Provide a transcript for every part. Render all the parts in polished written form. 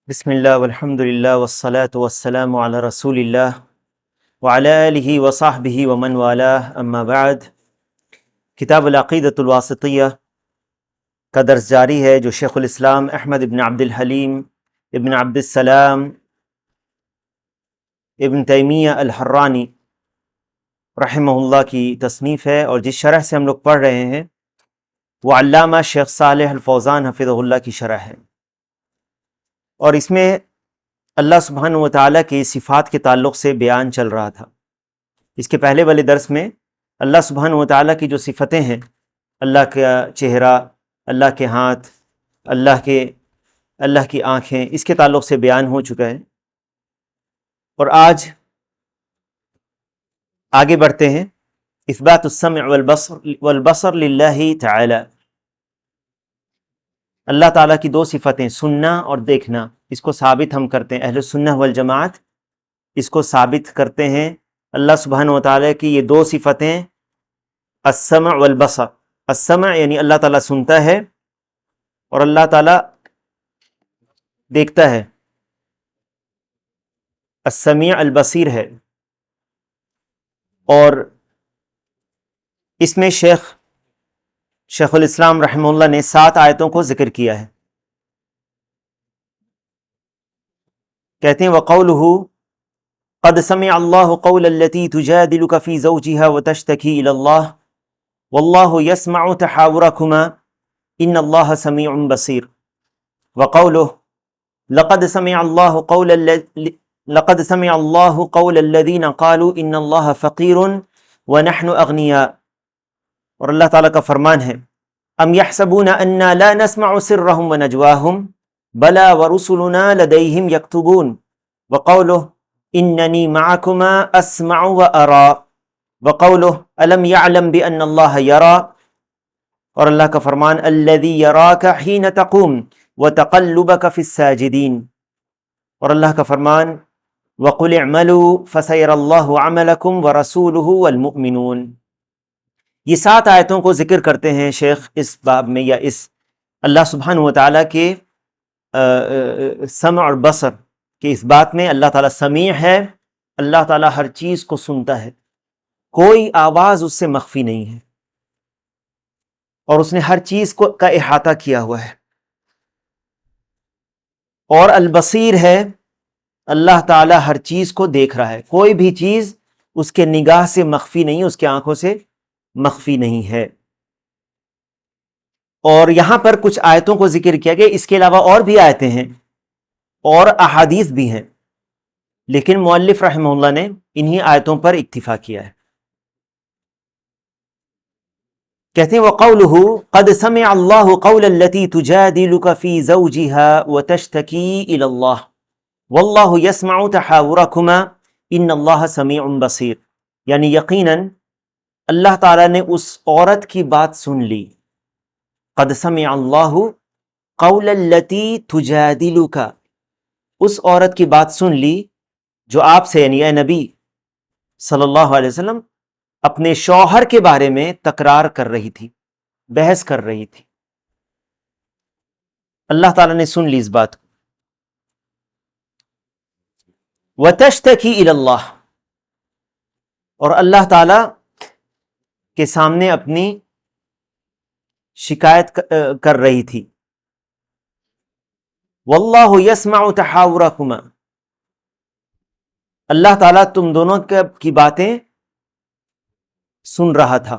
بسم اللہ والحمد للہ والصلاة والسلام علی رسول اللہ وعلی آلہ وصحبہ ومن والاہ اما بعد۔ کتاب العقیدۃ الواسطیہ کا درس جاری ہے جو شیخ الاسلام احمد ابن عبد الحلیم ابن عبد السلام ابن تیمیہ الحرانی رحمہ اللہ کی تصنیف ہے، اور جس شرح سے ہم لوگ پڑھ رہے ہیں وہ علامہ شیخ صالح الفوزان حفظہ اللہ کی شرح ہے، اور اس میں اللہ سبحانہ و تعالیٰ کے صفات کے تعلق سے بیان چل رہا تھا۔ اس کے پہلے والے درس میں اللہ سبحانہ و تعالیٰ کی جو صفتیں ہیں، اللہ کا چہرہ، اللہ کے ہاتھ، اللہ کی آنکھیں، اس کے تعلق سے بیان ہو چکا ہے، اور آج آگے بڑھتے ہیں۔ اثبات السمع والبصر للہ تعالی، اللہ تعالیٰ کی دو صفتیں سننا اور دیکھنا، اس کو ثابت ہم کرتے ہیں، اہل السنہ والجماعت اس کو ثابت کرتے ہیں۔ اللہ سبحانہ و تعالیٰ کی یہ دو صفتیں السمع والبصر، السمع یعنی اللہ تعالیٰ سنتا ہے اور اللہ تعالیٰ دیکھتا ہے، السمیع البصیر ہے، اور اس میں شیخ الاسلام رحمہ اللہ نے 7 آیتوں کو ذکر کیا ہے۔ کہتے ہیں وَقَوْلُهُ قَدْ سَمِعَ اللَّهُ قَوْلَ الَّتِي تُجَادِلُكَ فِي زَوْجِهَا وَتَشْتَكِي إِلَى اللَّهِ وَاللَّهُ يَسْمَعُ تَحَاوُرَكُمَا إِنَّ اللَّهَ سَمِيعٌ بَصِيرٌ وَقَوْلُهُ لَقَدْ سَمِعَ اللَّهُ قَوْلَ الَّذِينَ قَالُوا إِنَّ اللَّهَ فَقِيرٌ وَنَحْنُ أَغْنِيَاءُ، اور اللہ تعالیٰ کا فرمان ہے أَمْ يَحْسَبُونَ أَنَّا لَا نَسْمَعُ سِرَّهُمْ وَنَجْوَاهُمْ بَلَى وَرُسُلُنَا لَدَيْهِمْ يَكْتُبُونَ وَقَوْلُهُ إِنَّنِي مَعَكُمَا أَسْمَعُ وَأَرَى وَقَوْلُهُ أَلَمْ يَعْلَمْ بِأَنَّ اللَّهَ يَرَى، اور اللہ کا فرمان الَّذِي يَرَاكَ حِينَ تَقُومُ وَتَقَلُّبَكَ فِي السَّاجِدِينَ، اور اللہ کا فرمان وَقُلِ اعْمَلُوا فَسَيَرَى اللَّهُ عَمَلَكُمْ وَرَسُولُهُ وَالْمُؤْمِنُونَ۔ یہ 7 آیتوں کو ذکر کرتے ہیں شیخ اس باب میں، یا اس اللہ سبحانہ و تعالیٰ کے سمع اور بصر کہ اس بات میں اللہ تعالیٰ سمیع ہے، اللہ تعالیٰ ہر چیز کو سنتا ہے، کوئی آواز اس سے مخفی نہیں ہے، اور اس نے ہر چیز کا احاطہ کیا ہوا ہے، اور البصیر ہے، اللہ تعالیٰ ہر چیز کو دیکھ رہا ہے، کوئی بھی چیز اس کے نگاہ سے مخفی نہیں، اس کے آنکھوں سے مخفی نہیں ہے۔ اور یہاں پر کچھ آیتوں کو ذکر کیا گیا، اس کے علاوہ اور بھی آیتیں ہیں اور احادیث بھی ہیں، لیکن مؤلف رحمہ اللہ نے انہی آیتوں پر اکتفا کیا ہے۔ کہتے ہیں وَقَوْلُهُ قَدْ سَمِعَ اللَّهُ قَوْلَ الَّتِي تُجَادِلُكَ فِي زَوْجِهَا وَتَشْتَكِي إِلَى اللَّهِ وَاللَّهُ يَسْمَعُ تَحَاوُرَكُمَا إِنَّ اللَّهَ سَمِيعٌ بَصِيرٌ، یعنی یقیناً اللہ تعالیٰ نے اس عورت کی بات سن لی، قَدْ سَمِعَ اللَّهُ قَوْلَ الَّتِي تُجَادِلُكَ، اس عورت کی بات سن لی جو آپ سے یعنی اے نبی صلی اللہ علیہ وسلم اپنے شوہر کے بارے میں تکرار کر رہی تھی، بحث کر رہی تھی، اللہ تعالیٰ نے سن لی اس بات کو۔ وَتَشْتَكِي إِلَى اللَّهِ، اور اللہ تعالیٰ کے سامنے اپنی شکایت کر رہی تھی۔ وَاللَّهُ يَسْمَعُ تَحَاوُرَكُمَا، اللہ تعالیٰ تم دونوں کی باتیں سن رہا تھا۔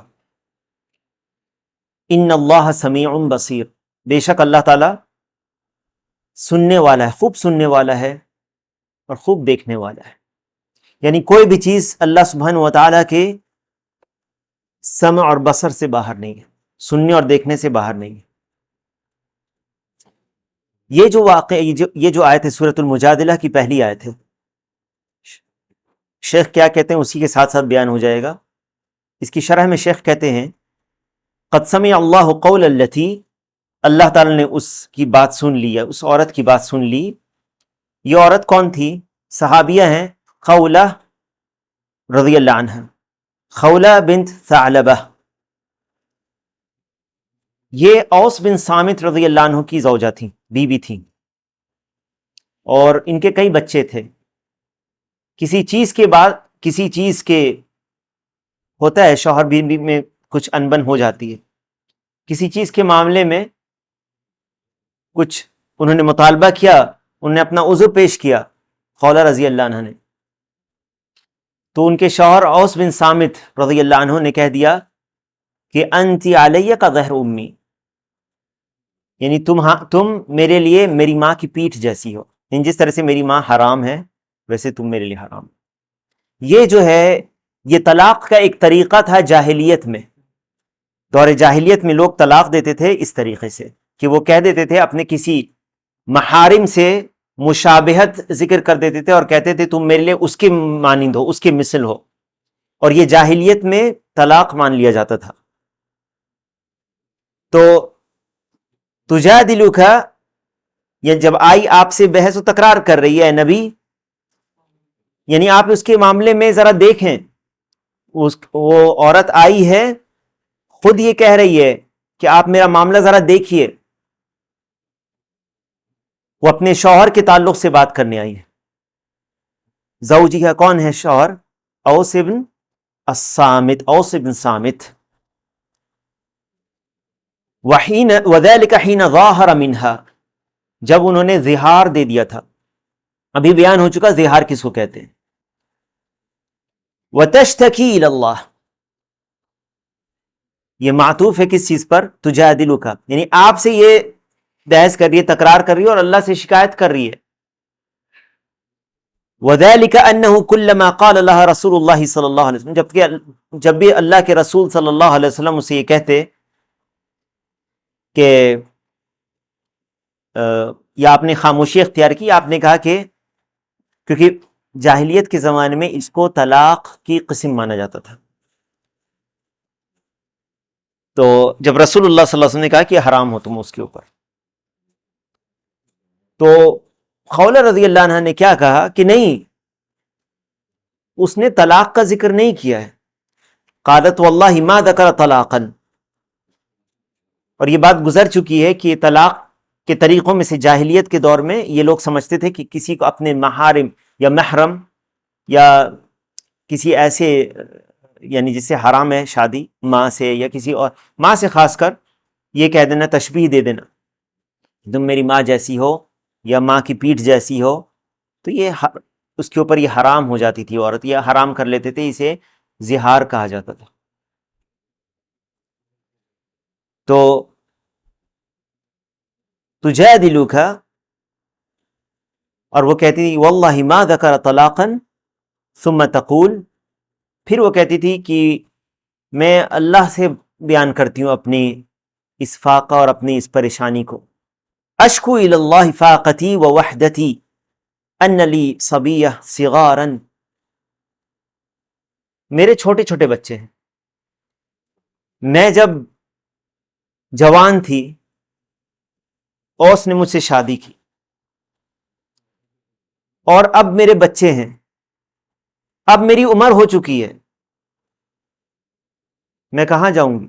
ان اللہ سمیع بصیر، بے شک اللہ تعالیٰ سننے والا ہے، خوب سننے والا ہے اور خوب دیکھنے والا ہے، یعنی کوئی بھی چیز اللہ سبحانہ و تعالیٰ کے سمع اور بصر سے باہر نہیں ہے، سننے اور دیکھنے سے باہر نہیں ہے۔ یہ جو آیت ہے سورۃ المجادلہ کی پہلی آیت ہے، شیخ کیا کہتے ہیں اسی کے ساتھ ساتھ بیان ہو جائے گا۔ اس کی شرح میں شیخ کہتے ہیں قد سمع اللہ قول التی، اللہ تعالیٰ نے اس کی بات سن لی ہے، اس عورت کی بات سن لی۔ یہ عورت کون تھی؟ صحابیہ ہیں، خولہ رضی اللہ عنہ، خولہ بنت ثعلبہ، یہ اوس بن صامت رضی اللہ عنہ کی زوجہ تھیں، بیوی تھیں۔ اور ان کے کئی بچے تھے. کسی چیز کے بعد کسی چیز کے ہوتا ہے شوہر بیوی میں کچھ انبن ہو جاتی ہے. کسی چیز کے معاملے میں کچھ انہوں نے مطالبہ کیا، انہوں نے اپنا عذر پیش کیا خولہ رضی اللہ عنہ نے. تو ان کے شوہر اوس بن صامت رضی اللہ عنہ نے کہہ دیا کہ انتی علیہ کا ظہر امی، یعنی تم میرے لیے میری ماں کی پیٹھ جیسی ہو. یعنی جس طرح سے میری ماں حرام ہے ویسے تم میرے لیے حرام. یہ جو ہے یہ طلاق کا ایک طریقہ تھا جاہلیت میں. دور جاہلیت میں لوگ طلاق دیتے تھے اس طریقے سے کہ وہ کہہ دیتے تھے اپنے کسی محارم سے مشابہت ذکر کر دیتے تھے اور کہتے تھے تم میرے لیے اس کے مانند ہو، اس کے مثل ہو. اور یہ جاہلیت میں طلاق مان لیا جاتا تھا. تو تجادلک، یہ جب آئی آپ سے بحث و تکرار کر رہی ہے نبی، یعنی آپ اس کے معاملے میں ذرا دیکھیں. وہ عورت آئی ہے خود یہ کہہ رہی ہے کہ آپ میرا معاملہ ذرا دیکھیے. وہ اپنے شوہر کے تعلق سے بات کرنے آئی ہے. زوجی کا کون ہے شوہر؟ اوس بن الصامت، اوس بن صامت. وَذَلِكَ حِينَ ظَاهَرَ مِنْهَا، جب انہوں نے زہار دے دیا تھا. ابھی بیان ہو چکا زہار کس کو کہتے ہیں. وَتَشْتَكِي إِلَى اللَّهِ، یہ معطوف ہے کس چیز پر؟ تجادلک، یعنی آپ سے یہ بحث کر رہی ہے، تکرار کر رہی ہے اور اللہ سے شکایت کر رہی ہے. وَذَلِكَ أَنَّهُ كُلَّمَا قَالَ لَهَا رسول اللہ صلی اللہ علیہ وسلم، جب بھی اللہ کے رسول صلی اللہ علیہ وسلم اسے یہ کہتے کہ یا آپ نے خاموشی اختیار کی، آپ نے کہا کہ کیونکہ جاہلیت کے زمانے میں اس کو طلاق کی قسم مانا جاتا تھا. تو جب رسول اللہ صلی اللہ علیہ وسلم نے کہا کہ حرام ہو تم اس کے اوپر، تو خولہ رضی اللہ عنہ نے کیا کہا کہ نہیں، اس نے طلاق کا ذکر نہیں کیا ہے. قالت واللہ ما ذکر طلاقا، اور یہ بات گزر چکی ہے کہ طلاق کے طریقوں میں سے جاہلیت کے دور میں یہ لوگ سمجھتے تھے کہ کسی کو اپنے محارم یا محرم یا کسی ایسے یعنی جس سے حرام ہے شادی، ماں سے یا کسی اور ماں سے خاص کر یہ کہہ دینا، تشبیہ دے دینا، تم میری ماں جیسی ہو یا ماں کی پیٹھ جیسی ہو، تو یہ اس کے اوپر یہ حرام ہو جاتی تھی عورت، یہ حرام کر لیتے تھے، اسے زہار کہا جاتا تھا. تو تجادلک، اور وہ کہتی تھی واللہ ما ذکر طلاقا ثم تقول، پھر وہ کہتی تھی کہ میں اللہ سے بیان کرتی ہوں اپنی اس فاقہ اور اپنی اس پریشانی کو. اشکو الی اللہ فاقتی و وحدتی ان لی صبیہ صغارا، میرے چھوٹے چھوٹے بچے ہیں. میں جب جوان تھی اوس نے مجھ سے شادی کی، اور اب میرے بچے ہیں، اب میری عمر ہو چکی ہے، میں کہاں جاؤں گی؟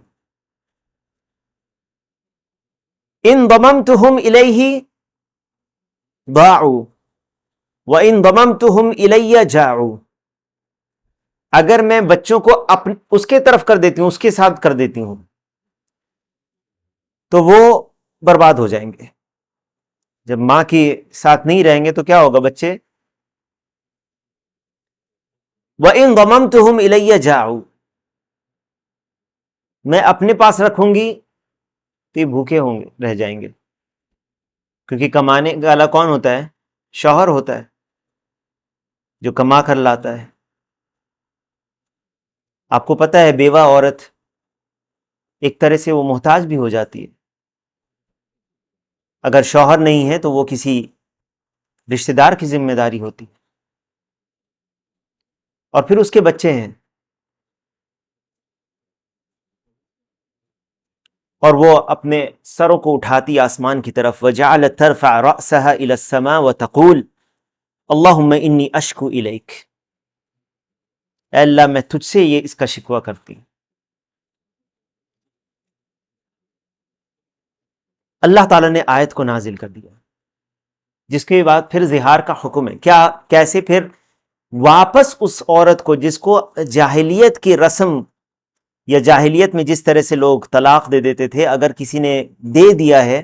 ان ضممتہم الیہ ضاعوا وان ضممتہم الی جاعوا، اگر میں بچوں کو اس کے طرف کر دیتی ہوں، اس کے ساتھ کر دیتی ہوں، تو وہ برباد ہو جائیں گے. جب ماں کے ساتھ نہیں رہیں گے تو کیا ہوگا؟ بچے. وَإِن ضَمَمْتُهُمْ إِلَيَّ جَاعُوا، میں اپنے پاس رکھوں گی تو یہ بھوکے ہوں گے، رہ جائیں گے. کیونکہ کمانے والا کون ہوتا ہے؟ شوہر ہوتا ہے جو کما کر لاتا ہے. آپ کو پتہ ہے بیوہ عورت ایک طرح سے وہ محتاج بھی ہو جاتی ہے. اگر شوہر نہیں ہے تو وہ کسی رشتہ دار کی ذمہ داری ہوتی ہے، اور پھر اس کے بچے ہیں، اور وہ اپنے سروں کو اٹھاتی آسمان کی طرف. وَجَعَلَتْ تَرْفَعْ رَأْسَهَا إِلَى السَّمَاءِ وَتَقُولُ اللَّهُمَّ إِنِّي أَشْكُو إِلَيْكَ، اے اللہ میں تجھ سے یہ اس کا شکوہ کرتی ہوں. اللہ تعالیٰ نے آیت کو نازل کر دیا جس کے بعد پھر زہار کا حکم ہے. کیسے پھر واپس اس عورت کو جس کو جاہلیت کی رسم یا جاہلیت میں جس طرح سے لوگ طلاق دے دیتے تھے، اگر کسی نے دے دیا ہے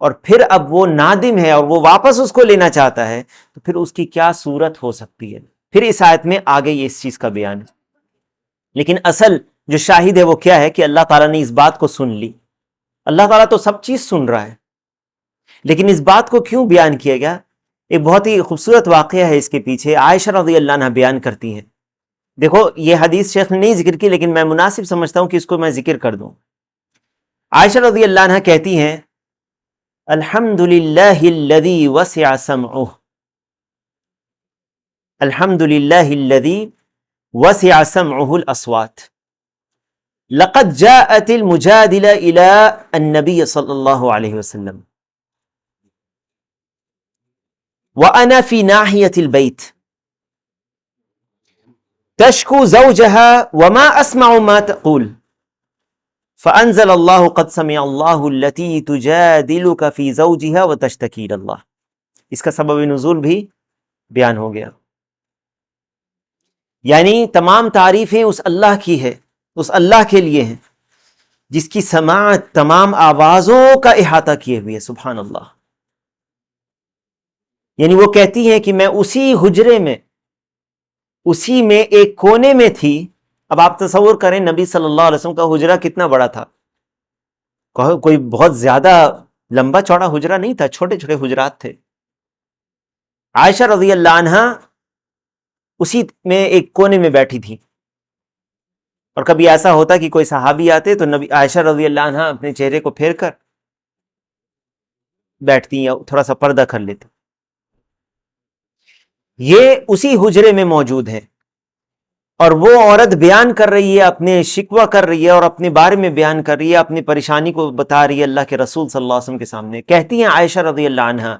اور پھر اب وہ نادم ہے اور وہ واپس اس کو لینا چاہتا ہے، تو پھر اس کی کیا صورت ہو سکتی ہے. پھر اس آیت میں آگے یہ اس چیز کا بیان ہے. لیکن اصل جو شاہد ہے وہ کیا ہے کہ اللہ تعالیٰ نے اس بات کو سن لی. اللہ تعالیٰ تو سب چیز سن رہا ہے، لیکن اس بات کو کیوں بیان کیا گیا؟ ایک بہت ہی خوبصورت واقعہ ہے اس کے پیچھے. عائشہ رضی اللہ عنہ بیان کرتی ہیں. دیکھو یہ حدیث شیخ نے نہیں ذکر کی، لیکن میں مناسب سمجھتا ہوں کہ اس کو میں ذکر کر دوں. عائشہ رضی اللہ عنہ کہتی ہیں الحمد للہ الذی وسع سمعہ، الحمد للہ الذی وسع سمعہ الاصوات، لقد جاءت المجادلة الى النبی صلی اللہ علیہ وسلم وانا فی ناحیۃ البیت تشکو زوجها وما اسمع ما تقول فانزل اللہ قد سمع اللہ التی تجادلک فی زوجها وتشتکی الی اللہ. اس کا سبب نزول بھی بیان ہو گیا. یعنی تمام تعریفیں اس اللہ کی ہے، اس اللہ کے لیے ہیں جس کی سماعت تمام آوازوں کا احاطہ کیے ہوئے. سبحان اللہ. یعنی وہ کہتی ہیں کہ میں اسی حجرے میں، اسی میں ایک کونے میں تھی. اب آپ تصور کریں نبی صلی اللہ علیہ وسلم کا حجرہ کتنا بڑا تھا. کوئی بہت زیادہ لمبا چوڑا حجرہ نہیں تھا، چھوٹے چھوٹے حجرات تھے. عائشہ رضی اللہ عنہ اسی میں ایک کونے میں بیٹھی تھی. اور کبھی ایسا ہوتا کہ کوئی صحابی آتے تو نبی عائشہ رضی اللہ عنہ اپنے چہرے کو پھیر کر بیٹھتی یا تھوڑا سا پردہ کر لیتی. یہ اسی حجرے میں موجود ہے اور وہ عورت بیان کر رہی ہے، اپنے شکوہ کر رہی ہے اور اپنے بارے میں بیان کر رہی ہے، اپنی پریشانی کو بتا رہی ہے اللہ کے رسول صلی اللہ علیہ وسلم کے سامنے. کہتی ہیں عائشہ رضی اللہ عنہ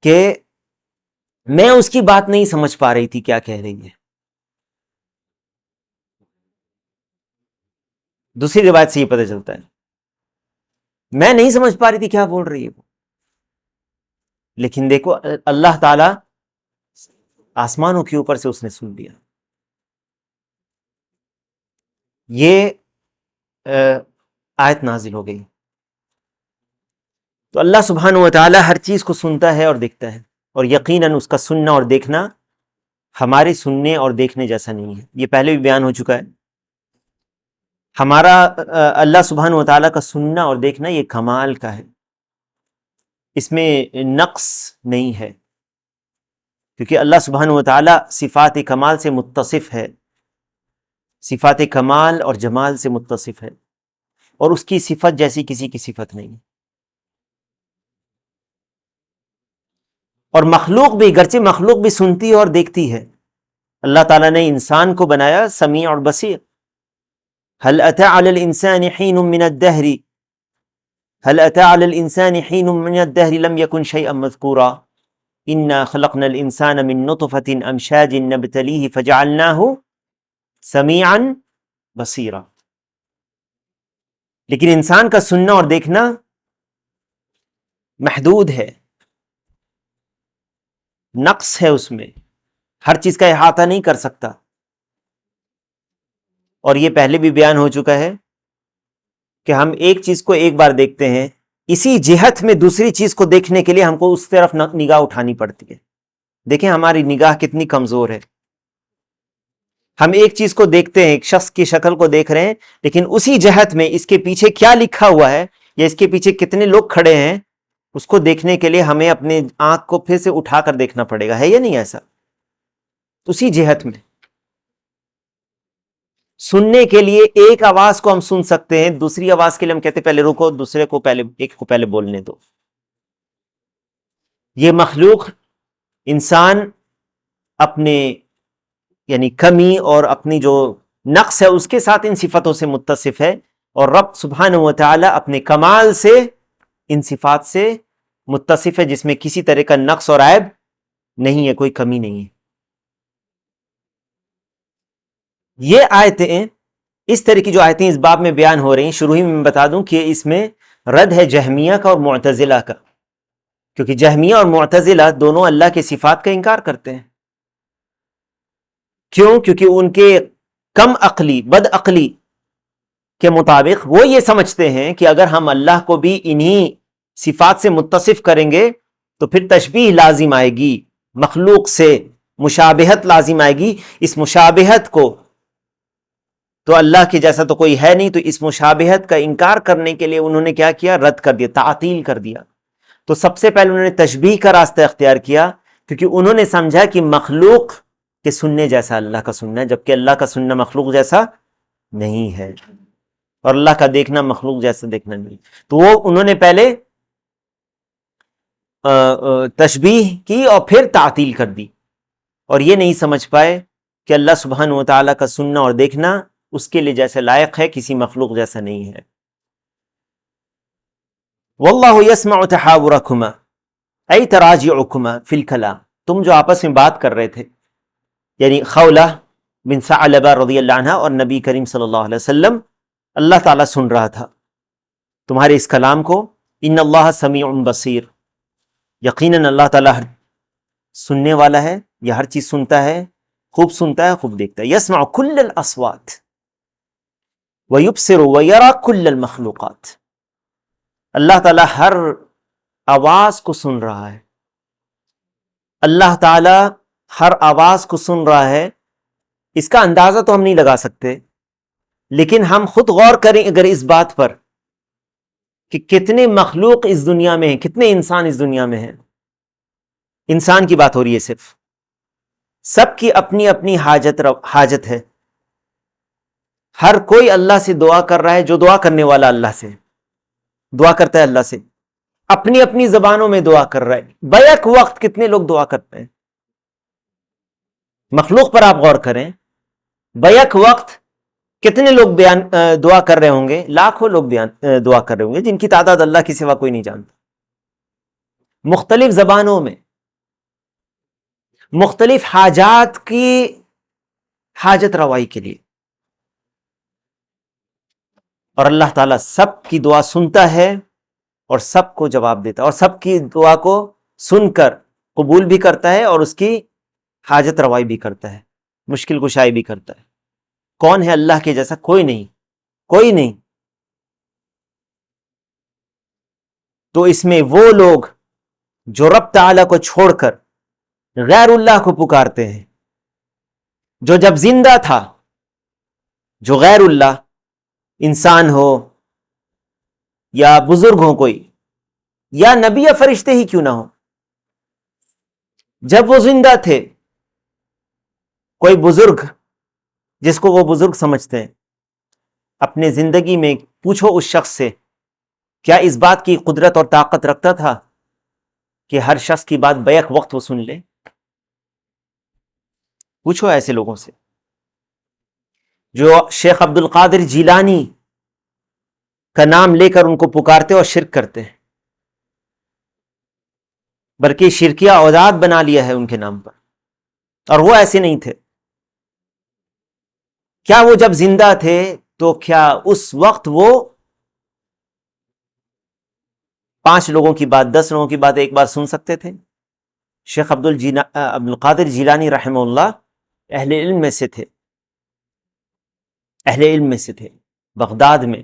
کہ میں اس کی بات نہیں سمجھ پا رہی تھی کیا کہہ رہی ہے. دوسری روایت سے یہ پتہ چلتا ہے میں نہیں سمجھ پا رہی تھی کیا بول رہی ہے وہ. لیکن دیکھو اللہ تعالی آسمانوں کے اوپر سے اس نے سن لیا. یہ آیت نازل ہو گئی. تو اللہ سبحانہ و تعالی ہر چیز کو سنتا ہے اور دیکھتا ہے، اور یقیناً اس کا سننا اور دیکھنا ہمارے سننے اور دیکھنے جیسا نہیں ہے. یہ پہلے بھی بیان ہو چکا ہے. ہمارا اللہ سبحانہ و تعالیٰ کا سننا اور دیکھنا یہ کمال کا ہے، اس میں نقص نہیں ہے، کیونکہ اللہ سبحانہ و تعالیٰ صفات کمال سے متصف ہے، صفات کمال اور جمال سے متصف ہے، اور اس کی صفت جیسی کسی کی صفت نہیں. اور مخلوق بھی، گرچہ مخلوق بھی سنتی اور دیکھتی ہے. اللہ تعالیٰ نے انسان کو بنایا سمیع اور بصیر. هل أتى على الإنسان حين من الدهر هل أتى على الإنسان حين من الدهر لم يكن شيئا مذكورا إنا خلقنا الإنسان من نطفة أمشاج نبتليه فجعلناه سميعا بصيرا. لیکن انسان کا سننا اور دیکھنا محدود ہے، نقص ہے، اس میں ہر چیز کا احاطہ نہیں کر سکتا. اور یہ پہلے بھی بیان ہو چکا ہے کہ ہم ایک چیز کو ایک بار دیکھتے ہیں، اسی جہت میں دوسری چیز کو دیکھنے کے لیے ہم کو اس طرف نگاہ اٹھانی پڑتی ہے. دیکھیں ہماری نگاہ کتنی کمزور ہے. ہم ایک چیز کو دیکھتے ہیں، ایک شخص کی شکل کو دیکھ رہے ہیں، لیکن اسی جہت میں اس کے پیچھے کیا لکھا ہوا ہے یا اس کے پیچھے کتنے لوگ کھڑے ہیں، اس کو دیکھنے کے لیے ہمیں اپنے آنکھ کو پھر سے اٹھا کر دیکھنا پڑے گا. ہے یا نہیں ایسا؟ اسی جہت میں سننے کے لیے ایک آواز کو ہم سن سکتے ہیں، دوسری آواز کے لیے ہم کہتے ہیں پہلے رکو، دوسرے کو پہلے، ایک کو پہلے بولنے دو. یہ مخلوق انسان اپنے یعنی کمی اور اپنی جو نقص ہے اس کے ساتھ ان صفاتوں سے متصف ہے، اور رب سبحانہ و تعالی اپنے کمال سے ان صفات سے متصف ہے جس میں کسی طرح کا نقص اور عیب نہیں ہے، کوئی کمی نہیں ہے. یہ آیتیں، اس طرح کی جو آیتیں اس باب میں بیان ہو رہی ہیں، شروع ہی میں بتا دوں کہ اس میں رد ہے جہمیہ کا اور معتزلہ کا، کیونکہ جہمیہ اور معتزلہ دونوں اللہ کے صفات کا انکار کرتے ہیں. کیوں؟ کیونکہ ان کے کم عقلی، بد عقلی کے مطابق وہ یہ سمجھتے ہیں کہ اگر ہم اللہ کو بھی انہی صفات سے متصف کریں گے تو پھر تشبیہ لازم آئے گی، مخلوق سے مشابہت لازم آئے گی. اس مشابہت کو تو اللہ کے جیسا تو کوئی ہے نہیں، تو اس مشابہت کا انکار کرنے کے لیے انہوں نے کیا کیا؟ رد کر دیا، تعطیل کر دیا. تو سب سے پہلے انہوں نے تشبیہ کا راستہ اختیار کیا، کیونکہ انہوں نے سمجھا کہ مخلوق کے سننے جیسا اللہ کا سننا ہے، جبکہ اللہ کا سننا مخلوق جیسا نہیں ہے، اور اللہ کا دیکھنا مخلوق جیسا دیکھنا نہیں. تو وہ انہوں نے پہلے تشبیہ کی اور پھر تعطیل کر دی، اور یہ نہیں سمجھ پائے کہ اللہ سبحانہ و تعالیٰ کا سننا اور دیکھنا اس کے لیے جیسے لائق ہے، کسی مخلوق جیسا نہیں ہے. واللہ یسمع تحاورکما ای تراجعکما فی الکلام، تم جو آپس میں بات کر رہے تھے، یعنی خولہ بن ثعلبہ رضی اللہ عنہ اور نبی کریم صلی اللہ علیہ وسلم، اللہ تعالیٰ سن رہا تھا تمہارے اس کلام کو. ان اللہ سمیع بصیر، یقیناً اللہ تعالیٰ سننے والا ہے، یہ ہر چیز سنتا ہے، خوب سنتا ہے، خوب دیکھتا ہے. یسمع کل الاصوات ویبصر ویرا کل المخلوقات، اللہ تعالیٰ ہر آواز کو سن رہا ہے، اللہ تعالیٰ ہر آواز کو سن رہا ہے. اس کا اندازہ تو ہم نہیں لگا سکتے، لیکن ہم خود غور کریں اگر اس بات پر کہ کتنے مخلوق اس دنیا میں ہیں، کتنے انسان اس دنیا میں ہیں. انسان کی بات ہو رہی ہے صرف، سب کی اپنی اپنی حاجت ہے، ہر کوئی اللہ سے دعا کر رہا ہے. جو دعا کرنے والا اللہ سے دعا کرتا ہے، اللہ سے اپنی اپنی زبانوں میں دعا کر رہا ہے. بیک وقت کتنے لوگ دعا کرتے ہیں، مخلوق پر آپ غور کریں، بیک وقت کتنے لوگ دعا کر رہے ہوں گے، لاکھوں لوگ دعا کر رہے ہوں گے، جن کی تعداد اللہ کے سوا کوئی نہیں جانتا، مختلف زبانوں میں، مختلف حاجات کی حاجت روائی کے لیے. اور اللہ تعالیٰ سب کی دعا سنتا ہے اور سب کو جواب دیتا ہے، اور سب کی دعا کو سن کر قبول بھی کرتا ہے اور اس کی حاجت روائی بھی کرتا ہے، مشکل کشائی بھی کرتا ہے. کون ہے اللہ کے جیسا؟ کوئی نہیں، کوئی نہیں. تو اس میں وہ لوگ جو رب تعالیٰ کو چھوڑ کر غیر اللہ کو پکارتے ہیں، جو جب زندہ تھا، جو غیر اللہ، انسان ہو یا بزرگ ہو کوئی، یا نبی یا فرشتے ہی کیوں نہ ہو، جب وہ زندہ تھے، کوئی بزرگ جس کو وہ بزرگ سمجھتے ہیں، اپنے زندگی میں پوچھو اس شخص سے کیا اس بات کی قدرت اور طاقت رکھتا تھا کہ ہر شخص کی بات بیک وقت وہ سن لے؟ پوچھو ایسے لوگوں سے جو شیخ عبد القادر جیلانی کا نام لے کر ان کو پکارتے اور شرک کرتے ہیں، بلکہ شرکیہ اوداد بنا لیا ہے ان کے نام پر، اور وہ ایسے نہیں تھے. کیا وہ جب زندہ تھے تو کیا اس وقت وہ 5 لوگوں کی بات، 10 لوگوں کی بات ایک بار سن سکتے تھے؟ شیخ عبد القادر جیلانی رحمہ اللہ اہل علم میں سے تھے، اہل علم میں سے تھے. بغداد میں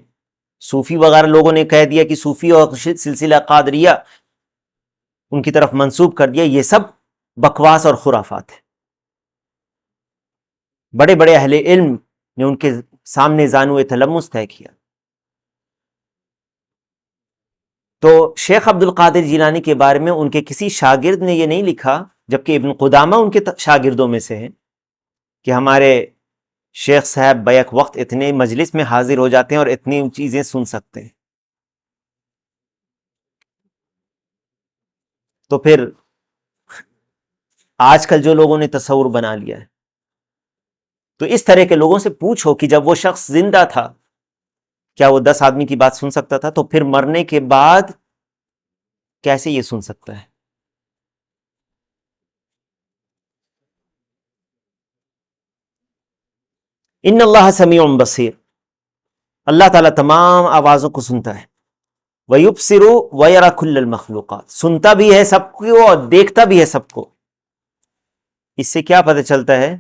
صوفی وغیرہ لوگوں نے کہہ دیا کہ صوفی اور سلسلہ قادریہ ان کی طرف منسوب کر دیا، یہ سب بکواس اور خرافات ہے. بڑے بڑے اہل علم نے ان کے سامنے زانو تلمس طے کیا. تو شیخ عبد القادر جیلانی کے بارے میں ان کے کسی شاگرد نے یہ نہیں لکھا، جبکہ ابن قدامہ ان کے شاگردوں میں سے ہیں، کہ ہمارے شیخ صاحب بیک وقت اتنے مجلس میں حاضر ہو جاتے ہیں اور اتنی چیزیں سن سکتے ہیں. تو پھر آج کل جو لوگوں نے تصور بنا لیا ہے، تو اس طرح کے لوگوں سے پوچھو کہ جب وہ شخص زندہ تھا کیا وہ 10 آدمی کی بات سن سکتا تھا؟ تو پھر مرنے کے بعد کیسے یہ سن سکتا ہے؟ ان اللہ سمیع بصیر، اللہ تعالیٰ تمام آوازوں کو سنتا ہے. وَيُبْصِرُ وَيَرَى كُلَّ الْمَخْلُوقَاتِ، سنتا بھی ہے سب کو اور دیکھتا بھی ہے سب کو۔ اس سے کیا پتہ چلتا ہے؟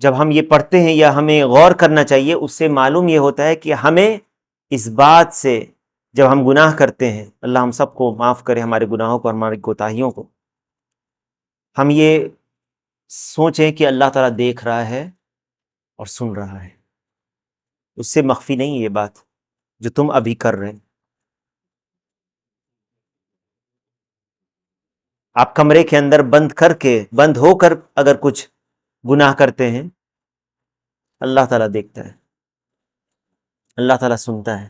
جب ہم یہ پڑھتے ہیں یا ہمیں غور کرنا چاہیے، اس سے معلوم یہ ہوتا ہے کہ ہمیں اس بات سے، جب ہم گناہ کرتے ہیں، اللہ ہم سب کو معاف کرے ہمارے گناہوں کو اور ہماری کوتاہیوں کو، ہم یہ سوچیں کہ اللہ تعالیٰ دیکھ رہا ہے اور سن رہا ہے، اس سے مخفی نہیں ہے یہ بات جو تم ابھی کر رہے ہیں۔ آپ کمرے کے اندر بند ہو کر اگر کچھ گناہ کرتے ہیں، اللہ تعالیٰ دیکھتا ہے، اللہ تعالیٰ سنتا ہے۔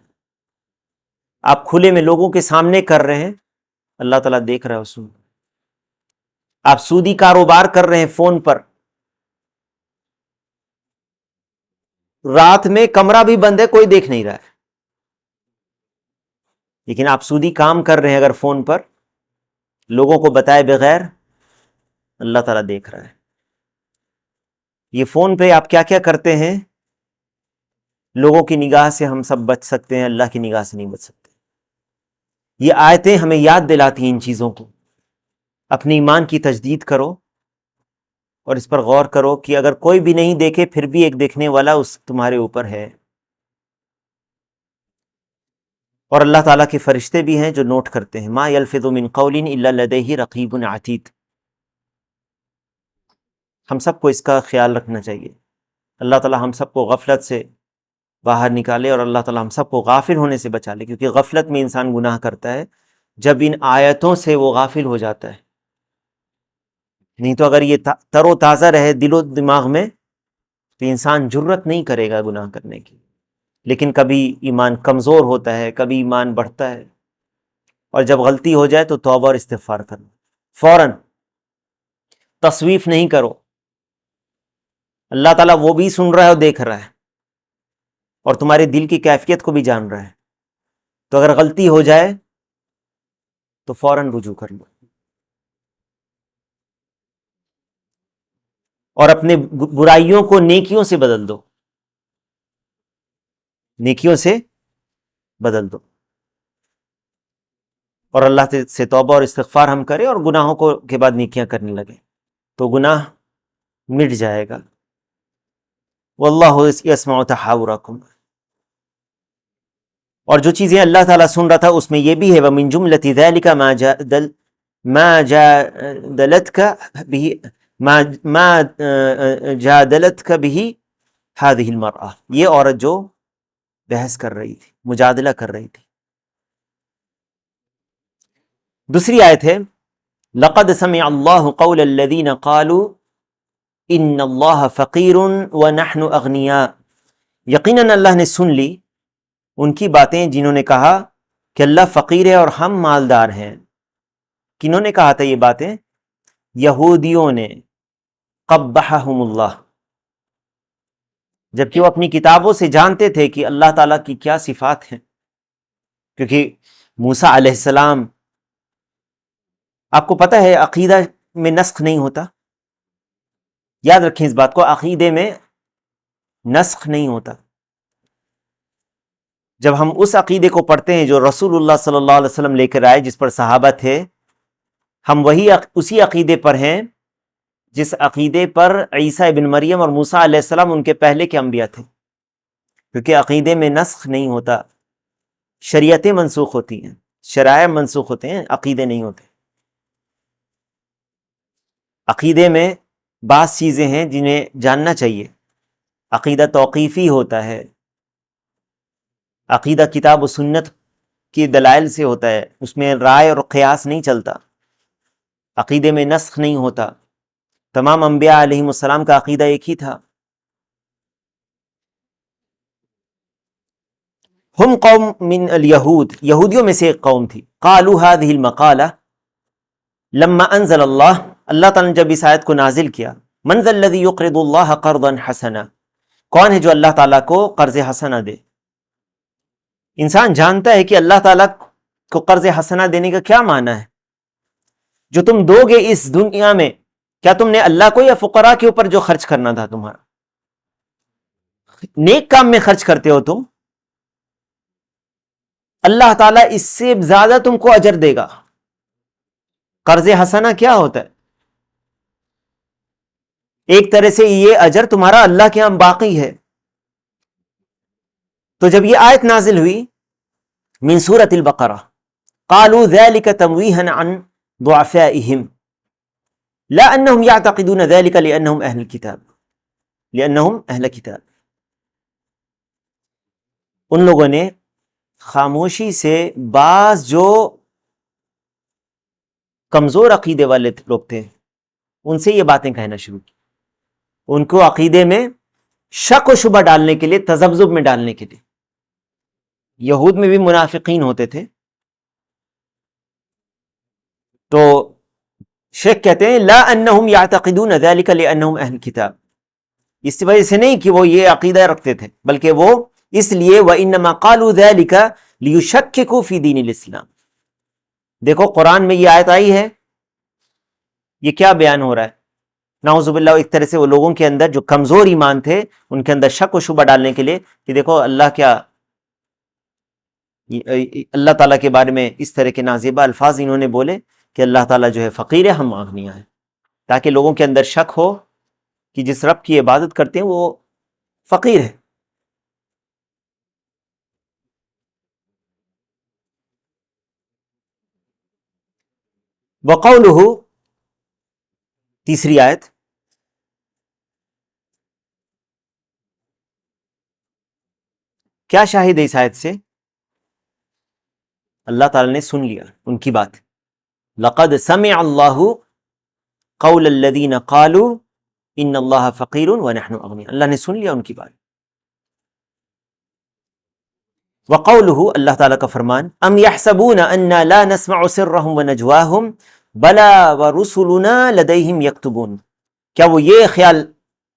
آپ کھلے میں لوگوں کے سامنے کر رہے ہیں، اللہ تعالیٰ دیکھ رہا ہے اور سن رہا ہے۔ آپ سودی کاروبار کر رہے ہیں فون پر، رات میں کمرہ بھی بند ہے، کوئی دیکھ نہیں رہا ہے، لیکن آپ سودی کام کر رہے ہیں اگر فون پر لوگوں کو بتائے بغیر، اللہ تعالیٰ دیکھ رہا ہے۔ یہ فون پہ آپ کیا کیا کرتے ہیں، لوگوں کی نگاہ سے ہم سب بچ سکتے ہیں، اللہ کی نگاہ سے نہیں بچ سکتے۔ یہ آیتیں ہمیں یاد دلاتی ہیں ان چیزوں کو۔ اپنے ایمان کی تجدید کرو اور اس پر غور کرو کہ اگر کوئی بھی نہیں دیکھے پھر بھی ایک دیکھنے والا اس تمہارے اوپر ہے، اور اللہ تعالیٰ کے فرشتے بھی ہیں جو نوٹ کرتے ہیں۔ ما یلفظ من قول الا لدیہ رقیب عتید۔ ہم سب کو اس کا خیال رکھنا چاہیے۔ اللہ تعالیٰ ہم سب کو غفلت سے باہر نکالے اور اللہ تعالیٰ ہم سب کو غافل ہونے سے بچا لے، کیونکہ غفلت میں انسان گناہ کرتا ہے جب ان آیتوں سے وہ غافل ہو جاتا ہے۔ نہیں تو اگر یہ تر و تازہ رہے دل و دماغ میں تو انسان جرت نہیں کرے گا گناہ کرنے کی۔ لیکن کبھی ایمان کمزور ہوتا ہے، کبھی ایمان بڑھتا ہے، اور جب غلطی ہو جائے تو توبہ اور استغفار کرو، فوراً تصویف نہیں کرو۔ اللہ تعالیٰ وہ بھی سن رہا ہے اور دیکھ رہا ہے، اور تمہارے دل کی کیفیت کو بھی جان رہا ہے، تو اگر غلطی ہو جائے تو فوراً رجوع کر لو، اور اپنے برائیوں کو نیکیوں سے بدل دو، نیکیوں سے بدل دو، اور اللہ سے توبہ اور استغفار ہم کریں اور گناہوں کو کے بعد نیکیاں کرنے لگیں تو گناہ مٹ جائے گا۔ واللہ یسمع تحاورکم۔ اور جو چیزیں اللہ تعالیٰ سن رہا تھا اس میں یہ بھی ہے، وَمِن جُمْلَةِ ذَلِكَ ما جادلتك به ما جادلتك به هذه المرأة، یہ عورت جو بحث کر رہی تھی، مجادلہ کر رہی تھی۔ دوسری آیت ہے لَقَدْ سَمِعَ اللَّهُ قَوْلَ الَّذِينَ قَالُوا إِنَّ اللَّهَ فَقِيرٌ وَنَحْنُ أَغْنِيَاءُ، یقیناً اللہ نے سن لی ان کی باتیں جنہوں نے کہا کہ اللہ فقیر ہے اور ہم مالدار ہیں۔ کنہوں نے کہا تھا یہ باتیں؟ یہودیوں نے، قبحہم اللہ، جبکہ وہ اپنی کتابوں سے جانتے تھے کہ اللہ تعالیٰ کی کیا صفات ہیں، کیونکہ موسیٰ علیہ السلام، آپ کو پتہ ہے عقیدہ میں نسخ نہیں ہوتا، یاد رکھیں اس بات کو، عقیدے میں نسخ نہیں ہوتا۔ جب ہم اس عقیدے کو پڑھتے ہیں جو رسول اللہ صلی اللہ علیہ وسلم لے کر آئے، جس پر صحابہ تھے، ہم اسی عقیدے پر ہیں جس عقیدے پر عیسیٰ ابن مریم اور موسیٰ علیہ السلام ان کے پہلے کے انبیاء تھے، کیونکہ عقیدے میں نسخ نہیں ہوتا، شریعتیں منسوخ ہوتی ہیں، شرائع منسوخ ہوتے ہیں، عقیدے نہیں ہوتے۔ عقیدے میں بعض چیزیں ہیں جنہیں جاننا چاہیے۔ عقیدہ توقیفی ہوتا ہے، عقیدہ کتاب و سنت کی دلائل سے ہوتا ہے، اس میں رائے اور قیاس نہیں چلتا، عقیدے میں نسخ نہیں ہوتا۔ تمام انبیاء علیہم السلام کا عقیدہ ایک ہی تھا۔ ہم قوم من الیہود، یہودیوں میں سے ایک قوم تھی، قالوا هذه المقالہ لما انزل اللہ، اللہ تعالیٰ نے جب اس آیت کو نازل کیا، من ذا الذی یقرض اللہ قرضا حسنا، کون ہے جو اللہ تعالیٰ کو قرض حسنہ دے؟ انسان جانتا ہے کہ اللہ تعالیٰ کو قرض حسنہ دینے کا کیا معنی ہے۔ جو تم دو گے اس دنیا میں، کیا تم نے اللہ کو یا فقراء کے اوپر جو خرچ کرنا تھا تمہارا؟ نیک کام میں خرچ کرتے ہو تم، اللہ تعالیٰ اس سے زیادہ تم کو اجر دے گا. قرض حسنہ کیا ہوتا ہے؟ ایک طرح سے یہ اجر تمہارا اللہ کے ہاں باقی ہے. تو جب یہ آیت نازل ہوئی من سورۃ البقرہ قالوا ذلك تمویہا عن ضعفائہم لا انہم یعتقدون ذلك لانہم اہل کتاب لانہم اہل کتاب. ان لوگوں نے خاموشی سے بعض جو کمزور عقیدے والے لوگ تھے ان سے یہ باتیں کہنا شروع کی، ان کو عقیدے میں شک و شبہ ڈالنے کے لیے، تذبذب میں ڈالنے کے لیے. یہود میں بھی منافقین ہوتے تھے. تو شیخ کہتے ہیں لا انہم یعتقدون ذلک لانہم اہل کتاب، اس وجہ سے نہیں کہ وہ یہ عقیدہ رکھتے تھے، بلکہ وہ اس لیے وانما قالوا ذلک لیشککوا فی دین الاسلام. دیکھو قرآن میں یہ آیت آئی ہے، یہ کیا بیان ہو رہا ہے؟ نعوذ باللہ، ایک طرح سے وہ لوگوں کے اندر جو کمزور ایمان تھے ان کے اندر شک و شبہ ڈالنے کے لیے کہ دیکھو اللہ کیا، اللہ تعالیٰ کے بارے میں اس طرح کے نازیبہ الفاظ انہوں نے بولے کہ اللہ تعالیٰ جو ہے فقیر ہے، ہم اغنیا ہیں، تاکہ لوگوں کے اندر شک ہو کہ جس رب کی عبادت کرتے ہیں وہ فقیر ہے. وقولہ، تیسری آیت، کیا شاہد ہے اس آیت سے؟ اللہ تعالیٰ نے سن لیا ان کی بات. لقد سمع اللہ قول الذین قالوا ان اللہ فقیر ونحن اغنیاء، اللہ نے سن لیا ان کی بات. وقولہ، اللہ تعالیٰ کا فرمان، ام یحسبون انا لا نسمع سرهم ونجواهم بلا ورسلنا لدیہم یکتبون. کیا وہ یہ خیال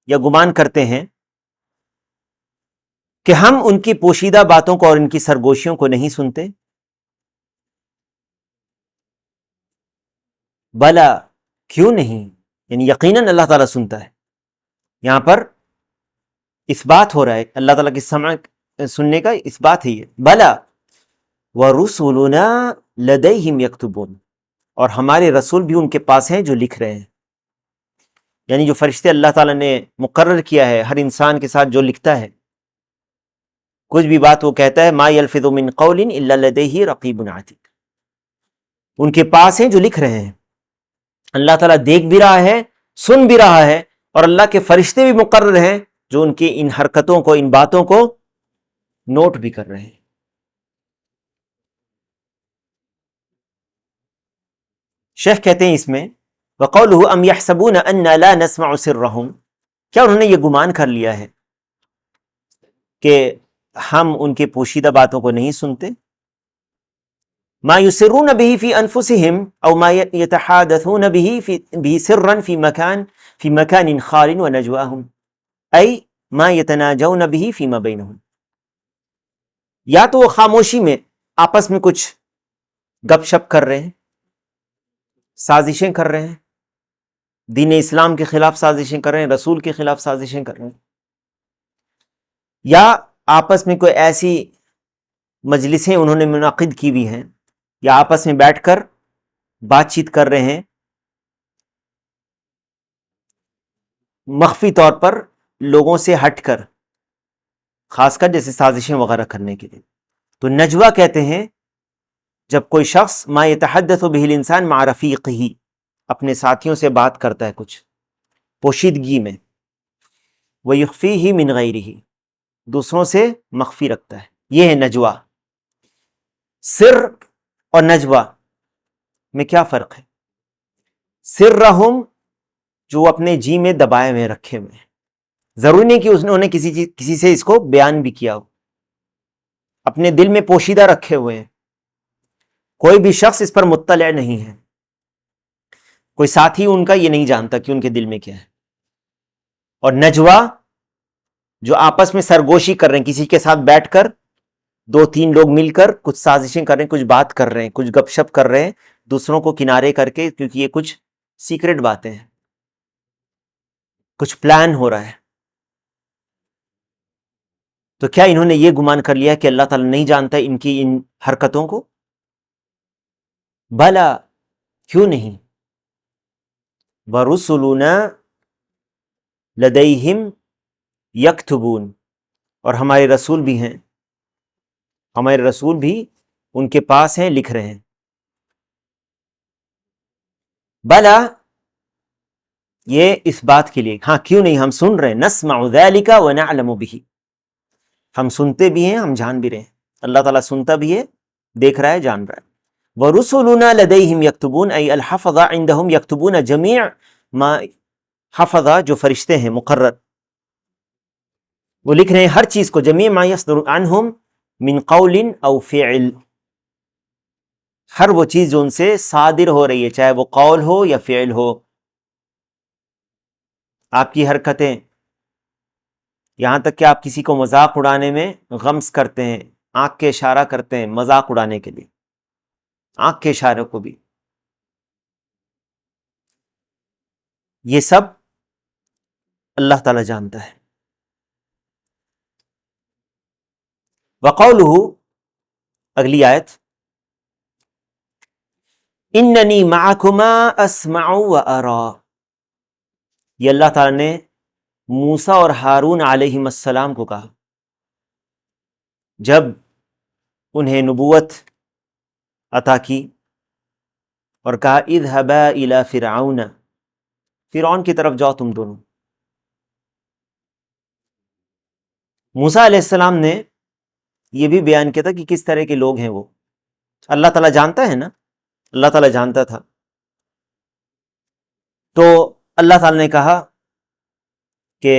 یا گمان کرتے ہیں کہ ہم ان کی پوشیدہ باتوں کو اور ان کی سرگوشیوں کو نہیں سنتے؟ بلا، کیوں نہیں، یعنی یقیناً اللہ تعالیٰ سنتا ہے. یہاں پر اس بات ہو رہا ہے اللہ تعالیٰ کی سمع سننے کا اس بات ہے یہ. بلا ورسلنا لدیہم یکتبون، اور ہمارے رسول بھی ان کے پاس ہیں جو لکھ رہے ہیں. یعنی جو فرشتے اللہ تعالیٰ نے مقرر کیا ہے ہر انسان کے ساتھ جو لکھتا ہے، کچھ بھی بات وہ کہتا ہے، ما یلفظ من قول الا لدیہ رقیب عتید، ان کے پاس ہیں جو لکھ رہے ہیں. اللہ تعالیٰ دیکھ بھی رہا ہے، سن بھی رہا ہے، اور اللہ کے فرشتے بھی مقرر ہیں جو ان کی ان حرکتوں کو، ان باتوں کو نوٹ بھی کر رہے ہیں. شیخ کہتے ہیں اس میں وقولہ ام یحسبون انا لا نسمع سرهم، کیا انہوں نے یہ گمان کر لیا ہے کہ ہم ان کے پوشیدہ باتوں کو نہیں سنتے؟ ما یسرون به فی انفسهم او ما یتحادثون به سرا فی مکان خال ونجواهم ای ما یتناجون به فیما بینهم. یا تو وہ خاموشی میں آپس میں کچھ گپ شپ کر رہے ہیں، سازشیں کر رہے ہیں، دین اسلام کے خلاف سازشیں کر رہے ہیں، رسول کے خلاف سازشیں کر رہے ہیں، یا آپس میں کوئی ایسی مجلسیں انہوں نے منعقد کی بھی ہیں، یا آپس میں بیٹھ کر بات چیت کر رہے ہیں مخفی طور پر لوگوں سے ہٹ کر، خاص کر جیسے سازشیں وغیرہ کرنے کے لیے. تو نجوہ کہتے ہیں جب کوئی شخص ما یتحدث به الانسان مع رفیقہ، اپنے ساتھیوں سے بات کرتا ہے کچھ پوشیدگی میں، ویخفیہ من غیرہ، دوسروں سے مخفی رکھتا ہے، یہ ہے نجوہ. سر اور نجوہ میں کیا فرق ہے؟ سرہم، جو اپنے جی میں دبائے ہوئے رکھے ہوئے ہیں، ضروری نہیں کہ انہوں نے کسی سے اس کو بیان بھی کیا ہو، اپنے دل میں پوشیدہ رکھے ہوئے ہیں، کوئی بھی شخص اس پر مطلع نہیں ہے، کوئی ساتھی ان کا یہ نہیں جانتا کہ ان کے دل میں کیا ہے. اور نجوہ جو آپس میں سرگوشی کر رہے ہیں، کسی کے ساتھ بیٹھ کر دو تین لوگ مل کر کچھ سازشیں کر رہے ہیں، کچھ بات کر رہے ہیں، کچھ گپ شپ کر رہے ہیں دوسروں کو کنارے کر کے، کیونکہ یہ کچھ سیکرٹ باتیں ہیں، کچھ پلان ہو رہا ہے. تو کیا انہوں نے یہ گمان کر لیا کہ اللہ تعالیٰ نہیں جانتا ان کی ان حرکتوں کو؟ بلا، کیوں نہیں؟ وَرُسُلُنَا لَدَيْهِمْ يَكْتُبُونَ، اور ہمارے رسول بھی ہیں، ہمارے رسول بھی ان کے پاس ہیں، لکھ رہے ہیں۔ بلا، یہ اس بات کے لیے، ہاں کیوں نہیں، ہم سن رہے ہیں، نسمع ذلك ونعلم به، ہم سنتے بھی ہیں، ہم جان بھی رہے ہیں۔ اللہ تعالیٰ سنتا بھی ہے، دیکھ رہا ہے، جان رہا ہے۔ وَرُسُلُنَا لَدَيْهِمْ يَكْتُبُونَ أي الحفظہ عندهم يكتبون جميع ما، حفظہ جو فرشتے ہیں مقرر، وہ لکھ رہے ہیں ہر چیز کو، جمیع ما يصدر عنهم من قول او فعل، ہر وہ چیز جو ان سے صادر ہو رہی ہے، چاہے وہ قول ہو یا فعل ہو۔ آپ کی حرکتیں، یہاں تک کہ آپ کسی کو مذاق اڑانے میں غمز کرتے ہیں، آنکھ کے اشارہ کرتے ہیں مذاق اڑانے کے لیے، آنکھ کے اشارے کو بھی، یہ سب اللہ تعالیٰ جانتا ہے۔ وقولہ، اگلی آیت، اننی معکما اسمع و ارا، یہ اللہ تعالیٰ نے موسیٰ اور ہارون علیہ السلام کو کہا جب انہیں نبوت عطا کی، اور کہا اذهبا الی فرعون، فرعون کی طرف جاؤ تم دونوں۔ موسیٰ علیہ السلام نے یہ بھی بیان کیا تھا کہ کس طرح کے لوگ ہیں وہ، اللہ تعالیٰ جانتا ہے نا، اللہ تعالیٰ جانتا تھا۔ تو اللہ تعالیٰ نے کہا کہ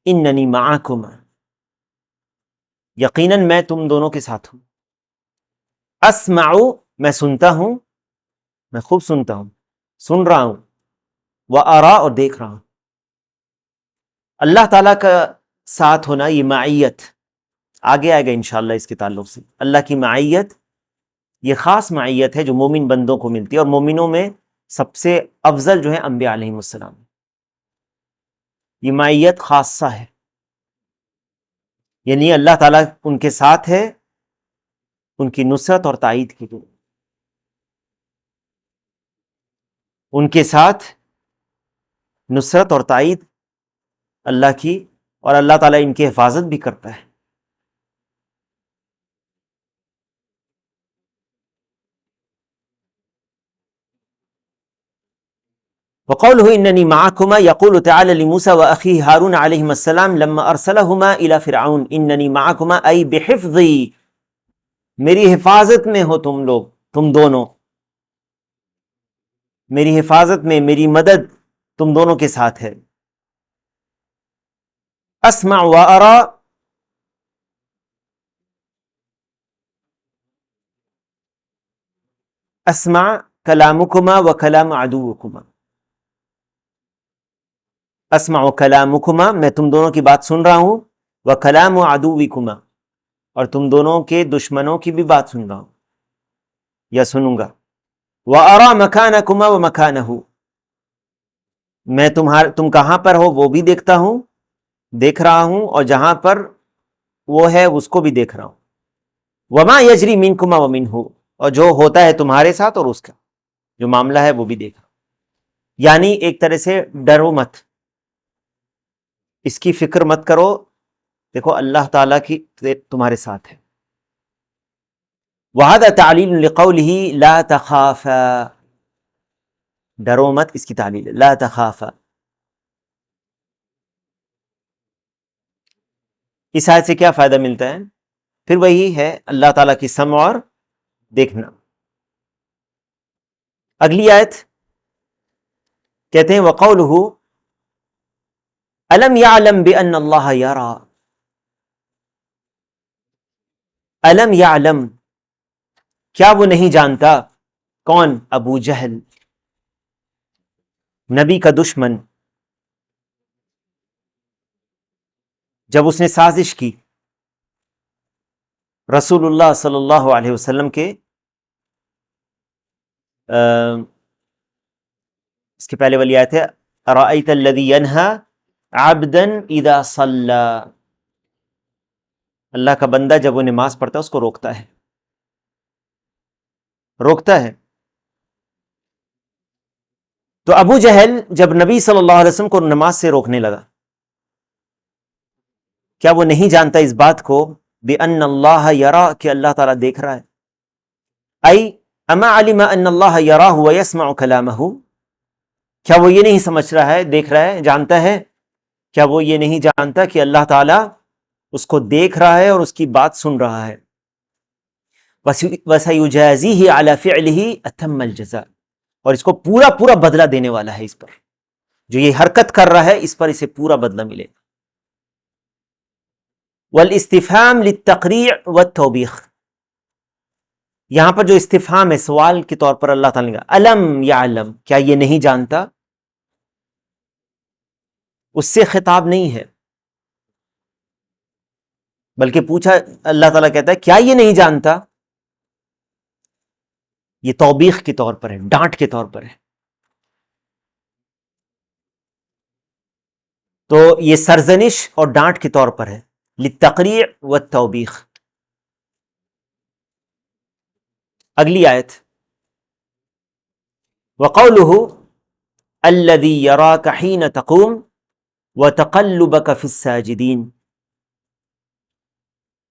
اننی معکما، یقیناً میں تم دونوں کے ساتھ ہوں، اسمع، میں سنتا ہوں، میں خوب سنتا ہوں، سن رہا ہوں، وارا، اور دیکھ رہا ہوں۔ اللہ تعالیٰ کا ساتھ ہونا، یہ معیت آگے آئے گا انشاءاللہ اس کے تعلق سے۔ اللہ کی معیت یہ خاص معیت ہے جو مومن بندوں کو ملتی ہے، اور مومنوں میں سب سے افضل جو ہے انبیاء علیہ السلام، یہ معیت خاصہ ہے، یعنی اللہ تعالیٰ ان کے ساتھ ہے، ان کی نصرت اور تائید کی لیے، ان کے ساتھ نصرت اور تائید اللہ کی، اور اللہ تعالیٰ ان کی حفاظت بھی کرتا ہے۔ وقوله اننی معکما یقول تعالی لموسیٰ واخیہ ہارون علیہم السلام لما ارسلہما الی فرعون اننی معکما ای بحفظی، میری حفاظت میں ہو تم لوگ، تم دونوں میری حفاظت میں، میری مدد تم دونوں کے ساتھ ہے۔ اسمع و ارا، اسمع کلامکما و کلام عدوکما، اسمع کلامکما، میں تم دونوں کی بات سن رہا ہوں، و کلام عدوکما، اور تم دونوں کے دشمنوں کی بھی بات سن رہا ہوں یا سنوں گا۔ وَأَرَى مَكَانَكُمَا وَمَكَانَهُ، میں تم کہاں پر ہو وہ بھی دیکھتا ہوں، دیکھ رہا ہوں، اور جہاں پر وہ ہے اس کو بھی دیکھ رہا ہوں۔ وَمَا يَجْرِي مِنكُمَا وَمِنْهُ، اور جو ہوتا ہے تمہارے ساتھ اور اس کا جو معاملہ ہے وہ بھی دیکھ رہا ہوں۔ یعنی ایک طرح سے ڈرو مت، اس کی فکر مت کرو، دیکھو اللہ تعالیٰ کی تمہارے ساتھ ہے۔ وَهَذَا تَعْلِيلٌ لِقَوْلِهِ لَا تَخَافَا، ڈرو مت، اس کی تعلیل ہے لا تخافا۔ اس آیت سے کیا فائدہ ملتا ہے؟ پھر وہی ہے اللہ تعالیٰ کی سمع اور دیکھنا۔ اگلی آیت کہتے ہیں وَقَوْلُهُ أَلَمْ يَعْلَمْ بِأَنَّ اللَّهَ يَرَى، أَلَمْ يَعْلَمْ، کیا وہ نہیں جانتا؟ کون؟ ابو جہل، نبی کا دشمن، جب اس نے سازش کی رسول اللہ صلی اللہ علیہ وسلم کے، اس کے پہلے والی آیت ہے أَرَأَيْتَ الَّذِي يَنْهَى عَبْدًا إِذَا صَلَّى، اللہ کا بندہ جب وہ نماز پڑھتا ہے اس کو روکتا ہے، روکتا ہے۔ تو ابو جہل جب نبی صلی اللہ علیہ وسلم کو نماز سے روکنے لگا، کیا وہ نہیں جانتا اس بات کو بِأَنَّ اللَّهَ يَرَى کہ اللہ تعالیٰ دیکھ رہا ہے؟ ای اما علم ان اللہ یراہ ویسمع کلامہ، کیا وہ یہ نہیں سمجھ رہا ہے، دیکھ رہا ہے، جانتا ہے؟ کیا وہ یہ نہیں جانتا کہ اللہ تعالیٰ اس کو دیکھ رہا ہے اور اس کی بات سن رہا ہے؟ وَسَيُجَازِيهِ عَلَى فِعْلِهِ أَتَمَّ الْجَزَاء، اور اس کو پورا پورا بدلہ دینے والا ہے، اس پر جو یہ حرکت کر رہا ہے اس پر اسے پورا بدلہ ملے گا۔ والاستفہام للتقریع والتوبیخ، یہاں پر جو استفہام ہے سوال کے طور پر اللہ تعالیٰ نے کہا الم یعلم، کیا یہ نہیں جانتا، اس سے خطاب نہیں ہے، بلکہ پوچھا، اللہ تعالیٰ کہتا ہے کیا یہ نہیں جانتا، یہ توبیخ کے طور پر ہے، ڈانٹ کے طور پر ہے۔ تو یہ سرزنش اور ڈانٹ کے طور پر ہے، للتقریع والتوبیخ۔ اگلی آیت وقوله الذي يراك حين تقوم وتقلبك في الساجدين،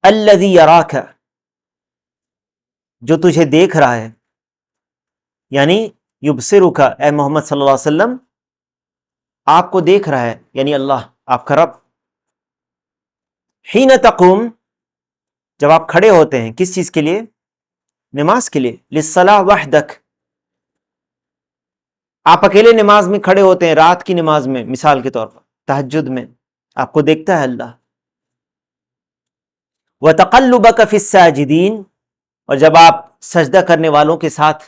الذي يراك جو تجھے دیکھ رہا ہے، یعنی یبصرک، اے محمد صلی اللہ علیہ وسلم آپ کو دیکھ رہا ہے، یعنی اللہ آپ کا رب۔ حین تقوم، جب آپ کھڑے ہوتے ہیں، کس چیز کے لیے؟ نماز کے لیے، للصلاۃ وحدک، آپ اکیلے نماز میں کھڑے ہوتے ہیں، رات کی نماز میں مثال کے طور پر، تہجد میں، آپ کو دیکھتا ہے اللہ۔ وتقلبک فی الساجدین، اور جب آپ سجدہ کرنے والوں کے ساتھ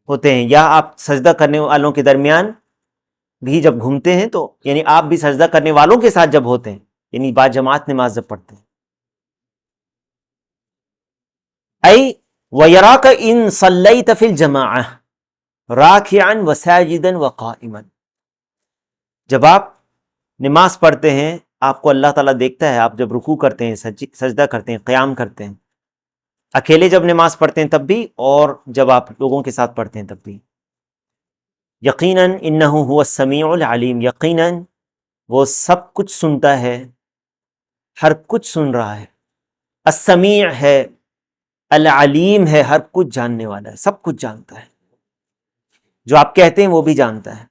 ہوتے ہیں، یا آپ سجدہ کرنے والوں کے درمیان بھی جب گھومتے ہیں، تو یعنی آپ بھی سجدہ کرنے والوں کے ساتھ جب ہوتے ہیں، یعنی با جماعت نماز جب پڑھتے ہیں۔ ای وَيَرَاكَ إِن صَلَّيْتَ فِي الْجَمَاعَةِ رَاكِعًا وَسَاجِدًا وَقَائِمًا، جب آپ نماز پڑھتے ہیں آپ کو اللہ تعالیٰ دیکھتا ہے، آپ جب رکوع کرتے ہیں، سجدہ کرتے ہیں، قیام کرتے ہیں، اکیلے جب نماز پڑھتے ہیں تب بھی، اور جب آپ لوگوں کے ساتھ پڑھتے ہیں تب بھی۔ یقیناً انہ هو السمیع العلیم، یقیناً وہ سب کچھ سنتا ہے، ہر کچھ سن رہا ہے، السمیع ہے، العلیم ہے، ہر کچھ جاننے والا ہے، سب کچھ جانتا ہے، جو آپ کہتے ہیں وہ بھی جانتا ہے۔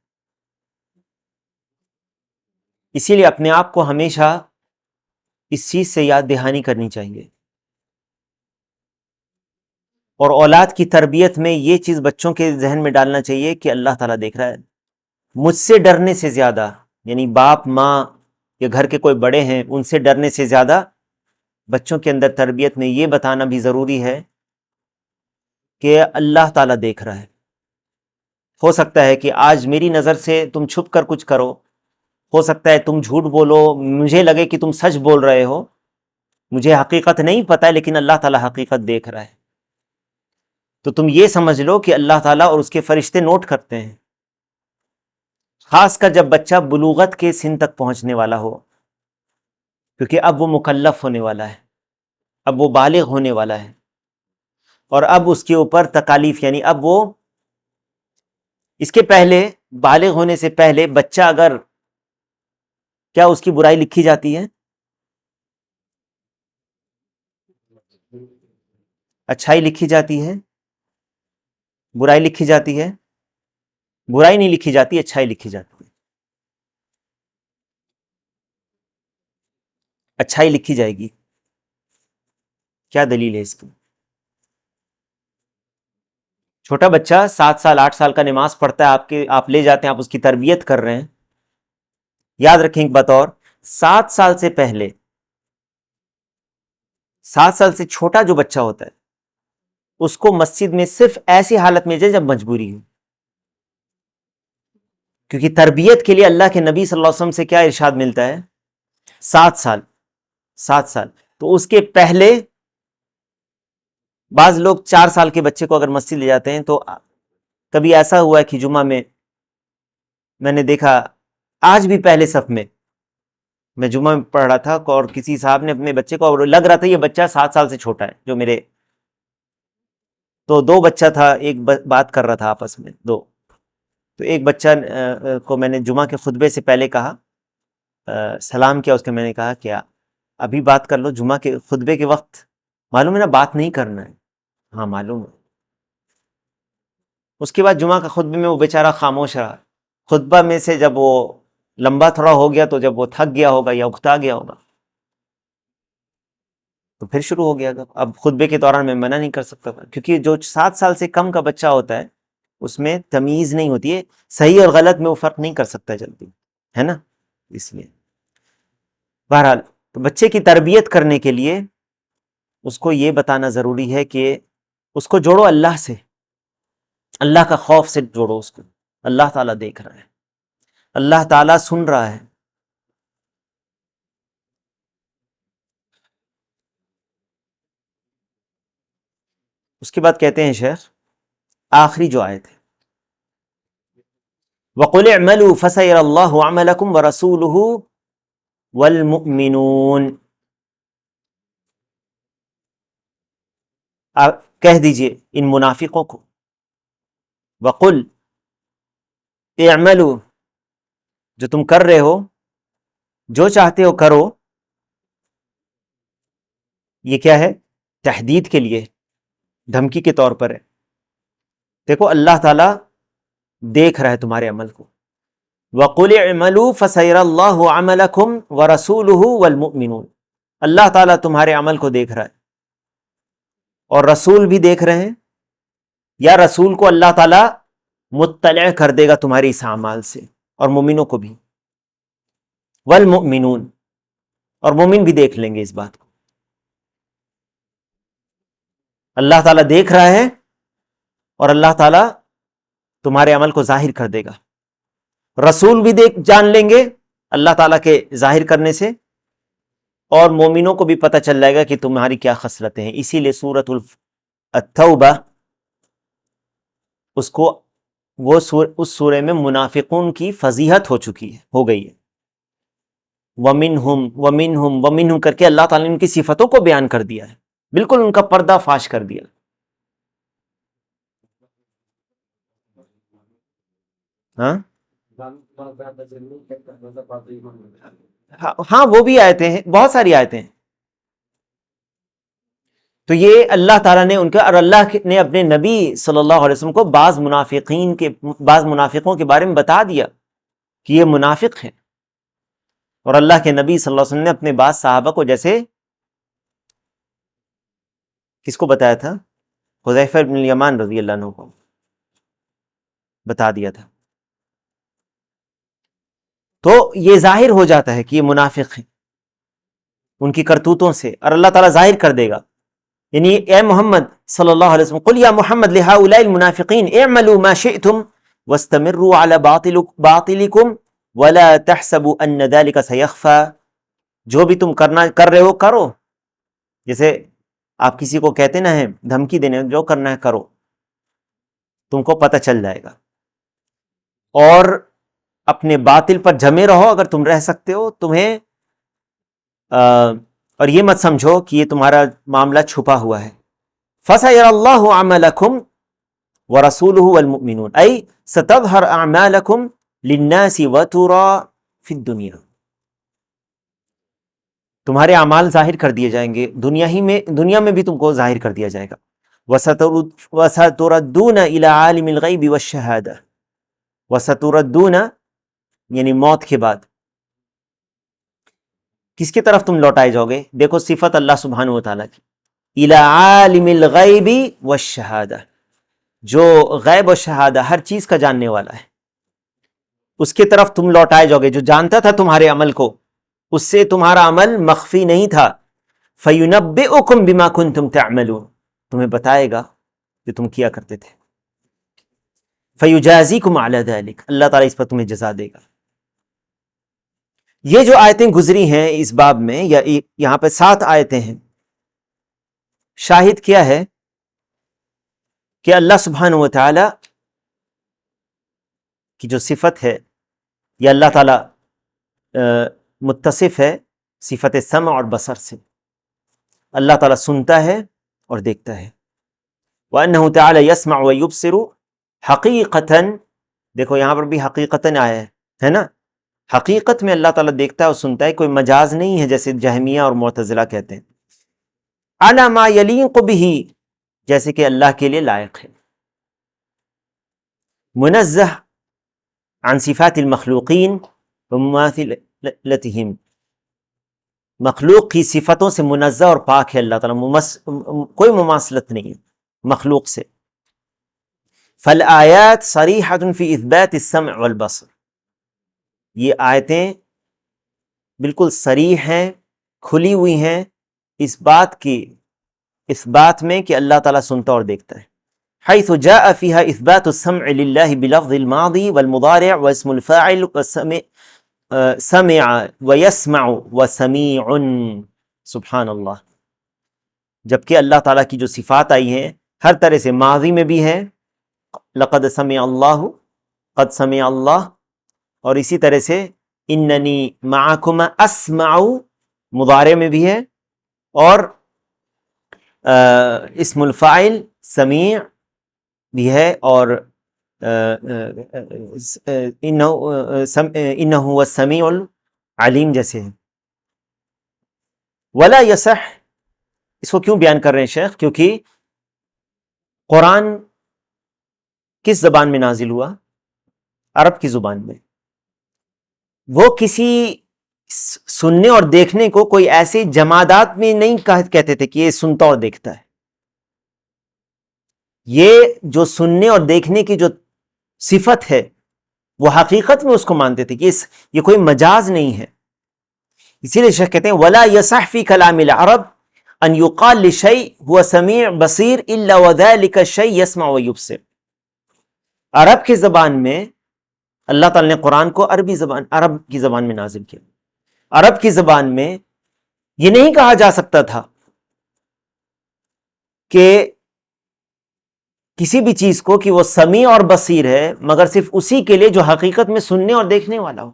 اسی لیے اپنے آپ کو ہمیشہ اس چیز سے یاد دہانی کرنی چاہیے، اور اولاد کی تربیت میں یہ چیز بچوں کے ذہن میں ڈالنا چاہیے کہ اللہ تعالیٰ دیکھ رہا ہے۔ مجھ سے ڈرنے سے زیادہ، یعنی باپ ماں یا گھر کے کوئی بڑے ہیں ان سے ڈرنے سے زیادہ بچوں کے اندر تربیت میں یہ بتانا بھی ضروری ہے کہ اللہ تعالیٰ دیکھ رہا ہے۔ ہو سکتا ہے کہ آج میری نظر سے تم چھپ کر کچھ کرو، ہو سکتا ہے تم جھوٹ بولو، مجھے لگے کہ تم سچ بول رہے ہو، مجھے حقیقت نہیں پتہ، لیکن اللہ تعالیٰ حقیقت دیکھ رہا ہے۔ تو تم یہ سمجھ لو کہ اللہ تعالیٰ اور اس کے فرشتے نوٹ کرتے ہیں، خاص کر جب بچہ بلوغت کے سن تک پہنچنے والا ہو، کیونکہ اب وہ مکلف ہونے والا ہے، اب وہ بالغ ہونے والا ہے، اور اب اس کے اوپر تکالیف، یعنی اب وہ اس کے پہلے، بالغ ہونے سے پہلے بچہ اگر، کیا اس کی برائی لکھی جاتی ہے؟ اچھائی لکھی جاتی ہے؟ برائی لکھی جاتی ہے؟ برائی نہیں لکھی جاتی، اچھائی لکھی جاتی ہے، اچھائی لکھی جائے گی۔ کیا دلیل ہے اس کی؟ چھوٹا بچہ 7 سال 8 سال کا نماز پڑھتا ہے، آپ لے جاتے ہیں، آپ اس کی تربیت کر رہے ہیں، یاد رکھیں ایک بات اور، 7 سال سے پہلے، 7 سال سے چھوٹا جو بچہ ہوتا ہے اس کو مسجد میں صرف ایسی حالت میں جائے جب مجبوری ہو، کیونکہ تربیت کے لیے اللہ کے نبی صلی اللہ علیہ وسلم سے کیا ارشاد ملتا ہے؟ 7 سال، 7 سال۔ تو اس کے پہلے بعض لوگ 4 سال کے بچے کو اگر مسجد لے جاتے ہیں، تو کبھی ایسا ہوا ہے کہ جمعہ میں نے دیکھا آج بھی پہلے صف میں میں جمعہ میں پڑھ رہا تھا اور کسی صاحب نے اپنے بچے کو، اور لگ رہا تھا یہ بچہ 7 سال سے چھوٹا ہے جو میرے، تو 2 بچہ تھا، ایک بات کر رہا تھا آپس میں دو، تو ایک بچہ کو میں نے جمعہ کے خطبے سے پہلے کہا، سلام کیا اس کے، میں نے کہا کیا ابھی بات کر لو جمعہ کے خطبے کے وقت، معلوم ہے نا بات نہیں کرنا ہے، ہاں معلوم ہے۔ اس کے بعد جمعہ کا خطبے میں وہ بیچارہ خاموش رہا، خطبہ میں سے جب وہ لمبا تھوڑا ہو گیا تو جب وہ تھک گیا ہوگا یا اکتا گیا ہوگا تو پھر شروع ہو گیا تھا۔ اب خطبے کے دوران میں منع نہیں کر سکتا تھا، کیونکہ جو 7 سال سے کم کا بچہ ہوتا ہے اس میں تمیز نہیں ہوتی ہے، صحیح اور غلط میں وہ فرق نہیں کر سکتا جلدی، ہے نا، اس لیے بہرحال تو بچے کی تربیت کرنے کے لیے اس کو یہ بتانا ضروری ہے کہ اس کو جوڑو اللہ سے، اللہ کا خوف سے جوڑو اس کو، اللہ تعالیٰ دیکھ رہا ہے، اللہ تعالیٰ سن رہا ہے۔ اس کے بعد کہتے ہیں شیخ آخری جو آیت ہے، وَقُلِ اعْمَلُوا فَسَيَرَى اللَّهُ عَمَلَكُمْ وَرَسُولُهُ وَالْمُؤْمِنُونَ، آپ کہہ دیجئے ان منافقوں کو، وَقُلْ اعْمَلُوا، جو تم کر رہے ہو، جو چاہتے ہو کرو، یہ کیا ہے؟ تحدید کے لیے، دھمکی کے طور پر ہے۔ دیکھو اللہ تعالیٰ دیکھ رہا ہے تمہارے عمل کو، وَقُلِ اعْمَلُوا فَسَيَرَى اللَّهُ عَمَلَكُمْ وَرَسُولُهُ وَالْمُؤْمِنُونَ، اللہ تعالیٰ تمہارے عمل کو دیکھ رہا ہے اور رسول بھی دیکھ رہے ہیں، یا رسول کو اللہ تعالیٰ مطلع کر دے گا تمہاری اس اعمال سے، اور مومنوں کو بھی، والمؤمنون، اور مومن بھی دیکھ لیں گے اس بات کو، اللہ تعالیٰ دیکھ رہا ہے اور اللہ تعالیٰ تمہارے عمل کو ظاہر کر دے گا، رسول بھی جان لیں گے اللہ تعالیٰ کے ظاہر کرنے سے، اور مومنوں کو بھی پتہ چل جائے گا کہ تمہاری کیا خصلتیں ہیں۔ اسی لیے سورۃ التوبہ اس کو اس سورے میں منافقون کی فضیحت ہو چکی ہے، ہو گئی ہے، وَمِنْهُمْ وَمِنْهُمْ وَمِنْهُمْ کر کے اللہ تعالیٰ نے ان کی صفتوں کو بیان کر دیا ہے، بالکل ان کا پردہ فاش کر دیا۔ ہاں ہاں وہ بھی آیتیں ہیں، بہت ساری آیتیں ہیں۔ تو یہ اللہ تعالیٰ نے ان کا، اور اللہ نے اپنے نبی صلی اللہ علیہ وسلم کو بعض منافقوں کے بارے میں بتا دیا کہ یہ منافق ہیں، اور اللہ کے نبی صلی اللہ علیہ وسلم نے اپنے بعض صحابہ کو، جیسے کس کو بتایا تھا؟ حذیفہ بن الیمان رضی اللہ عنہ کو بتا دیا تھا۔ تو یہ ظاہر ہو جاتا ہے کہ یہ منافق ہیں ان کی کرتوتوں سے، اور اللہ تعالیٰ ظاہر کر دے گا، یعنی اے محمد صلی اللہ علیہ وسلم، قل یا محمد لہؤلاء المنافقین اعملوا ما شئتم واستمروا علی باطلکم ولا تحسبوا ان ذلک سیخفی، جو بھی تم کر رہے ہو کرو، جیسے آپ کسی کو کہتے نہ ہیں دھمکی دینے، جو کرنا ہے کرو، تم کو پتہ چل جائے گا، اور اپنے باطل پر جمے رہو اگر تم رہ سکتے ہو، تمہیں اور یہ مت سمجھو کہ یہ تمہارا معاملہ چھپا ہوا ہے۔ فَسَيَرَى اللَّهُ عَمَلَكُمْ وَرَسُولُهُ وَالْمُؤْمِنُونَ، أي سَتَظْهَرْ أَعْمَالَكُمْ لِلنَّاسِ وَتُرَى فِي الدُّنْيَا، تمہارے اعمال ظاہر کر دیے جائیں گے دنیا میں بھی تم کو ظاہر کر دیا جائے گا۔ وَسَتُرَدُّونَ إِلَىٰ عَالِمِ الْغَيْبِ وَالشَّهَادَةِ، وَسَتُرَدُّونَ یعنی موت کے بعد کس کی طرف تم لوٹائے جاؤ گے؟ دیکھو صفت اللہ سبحانہ و تعالیٰ کی، الی عالم الغیب والشہادہ، جو غیب و شہادہ ہر چیز کا جاننے والا ہے، اس کی طرف تم لوٹائے جاؤ گے، جو جانتا تھا تمہارے عمل کو، اس سے تمہارا عمل مخفی نہیں تھا۔ فَيُنَبِّئُكُم بِمَا كُنتُمْ تَعْمَلُونَ، تمہیں بتائے گا کہ تم کیا کرتے تھے۔ فَيُجَازِيكُمْ عَلَى ذَلِكَ، اللہ تعالیٰ اس پر تمہیں جزا دے گا۔ یہ جو آیتیں گزری ہیں اس باب میں، یا یہاں پہ 7 آیتیں ہیں، شاہد کیا ہے کہ اللہ سبحانہ و تعالی کی جو صفت ہے، یا اللہ تعالی متصف ہے صفت سمع اور بصر سے، اللہ تعالیٰ سنتا ہے اور دیکھتا ہے۔ وَأَنَّهُ تَعَالَى يَسْمَعُ وَيُبْصِرُ حقیقتاً، دیکھو یہاں پر بھی حقیقتاً آیا ہے نا، حقیقت میں اللہ تعالیٰ دیکھتا ہے اور سنتا ہے، کوئی مجاز نہیں ہے جیسے جہمیہ اور معتزلہ کہتے ہیں۔ عَلَى مَا يَلِيقُ بِهِ، جیسے کہ اللہ کے لیے لائق ہے، منزہ عن صفات المخلوقین ومماثلتہم، مخلوق کی صفتوں سے منزہ اور پاک ہے اللہ تعالیٰ، کوئی مماثلت نہیں ہے مخلوق سے۔ فالآیات صریحۃ فی اثبات السمع والبصر، یہ آیتیں بالکل صریح ہیں، کھلی ہوئی ہیں اس بات میں کہ اللہ تعالیٰ سنتا اور دیکھتا ہے۔ حیث جاء فیہا اثبات السمع للہ بلفظ الماضی والمضارع واسم الفاعل سمع ویسمع وسمیع، سبحان اللہ، جبکہ اللہ تعالیٰ کی جو صفات آئی ہیں ہر طرح سے، ماضی میں بھی ہے لقد سمع اللہ، قد سمع اللہ، اور اسی طرح سے اننی معکم اسمع مضارع میں بھی ہے، اور اسم الفاعل سمیع بھی ہے، اور انہ هو السمیع العلیم جیسے ہے۔ ولا یصح، اس کو کیوں بیان کر رہے ہیں شیخ؟ کیونکہ قرآن کس زبان میں نازل ہوا؟ عرب کی زبان میں۔ وہ کسی سننے اور دیکھنے کو کوئی ایسے جمادات میں نہیں کہتے تھے کہ یہ سنتا اور دیکھتا ہے، یہ جو سننے اور دیکھنے کی جو صفت ہے وہ حقیقت میں اس کو مانتے تھے کہ یہ کوئی مجاز نہیں ہے۔ اسی لیے شیخ کہتے ہیں ولا یصح فی کلام العرب ان یقال لشیء هو سمیع بصیر الا وذلک الشیء یسمع ویبصر، عرب کی زبان میں اللہ تعالیٰ نے قرآن کو عرب کی زبان میں نازل کیا، عرب کی زبان میں یہ نہیں کہا جا سکتا تھا کہ کسی بھی چیز کو کہ وہ سمیع اور بصیر ہے مگر صرف اسی کے لیے جو حقیقت میں سننے اور دیکھنے والا ہو۔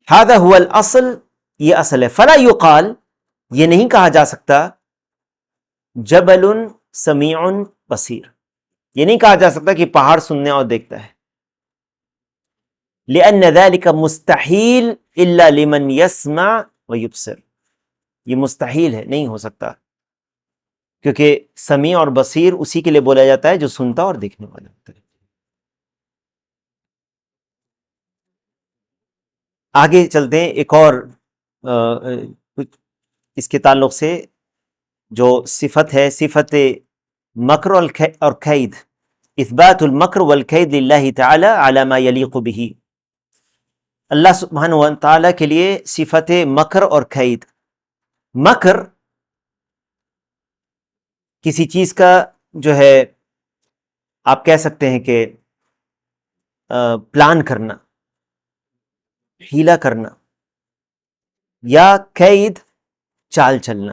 ھذا ھو الاصل، یہ اصل ہے۔ فلا یقال، یہ نہیں کہا جا سکتا جبل سمیع بصیر، یہ نہیں کہا جا سکتا کہ پہاڑ سننے اور دیکھتا ہے، لأن ذلك مستحیل الا لمن يسمع ويبصر، یہ مستحیل ہے، نہیں ہو سکتا، کیونکہ سمیع اور بصیر اسی کے لیے بولا جاتا ہے جو سنتا اور دیکھنے والا ہوتا ہے۔ آگے چلتے ہیں، ایک اور اس کے تعلق سے جو صفت ہے، صفت مکر اور کید، اثبات المکر والکید للہ تعالی علی ما یلیق بہ، اللہ سبحانہ و تعالیٰ کے لیے صفت مکر اور کید۔ مکر کسی چیز کا جو ہے آپ کہہ سکتے ہیں کہ پلان کرنا، ہیلا کرنا، یا کید چال چلنا،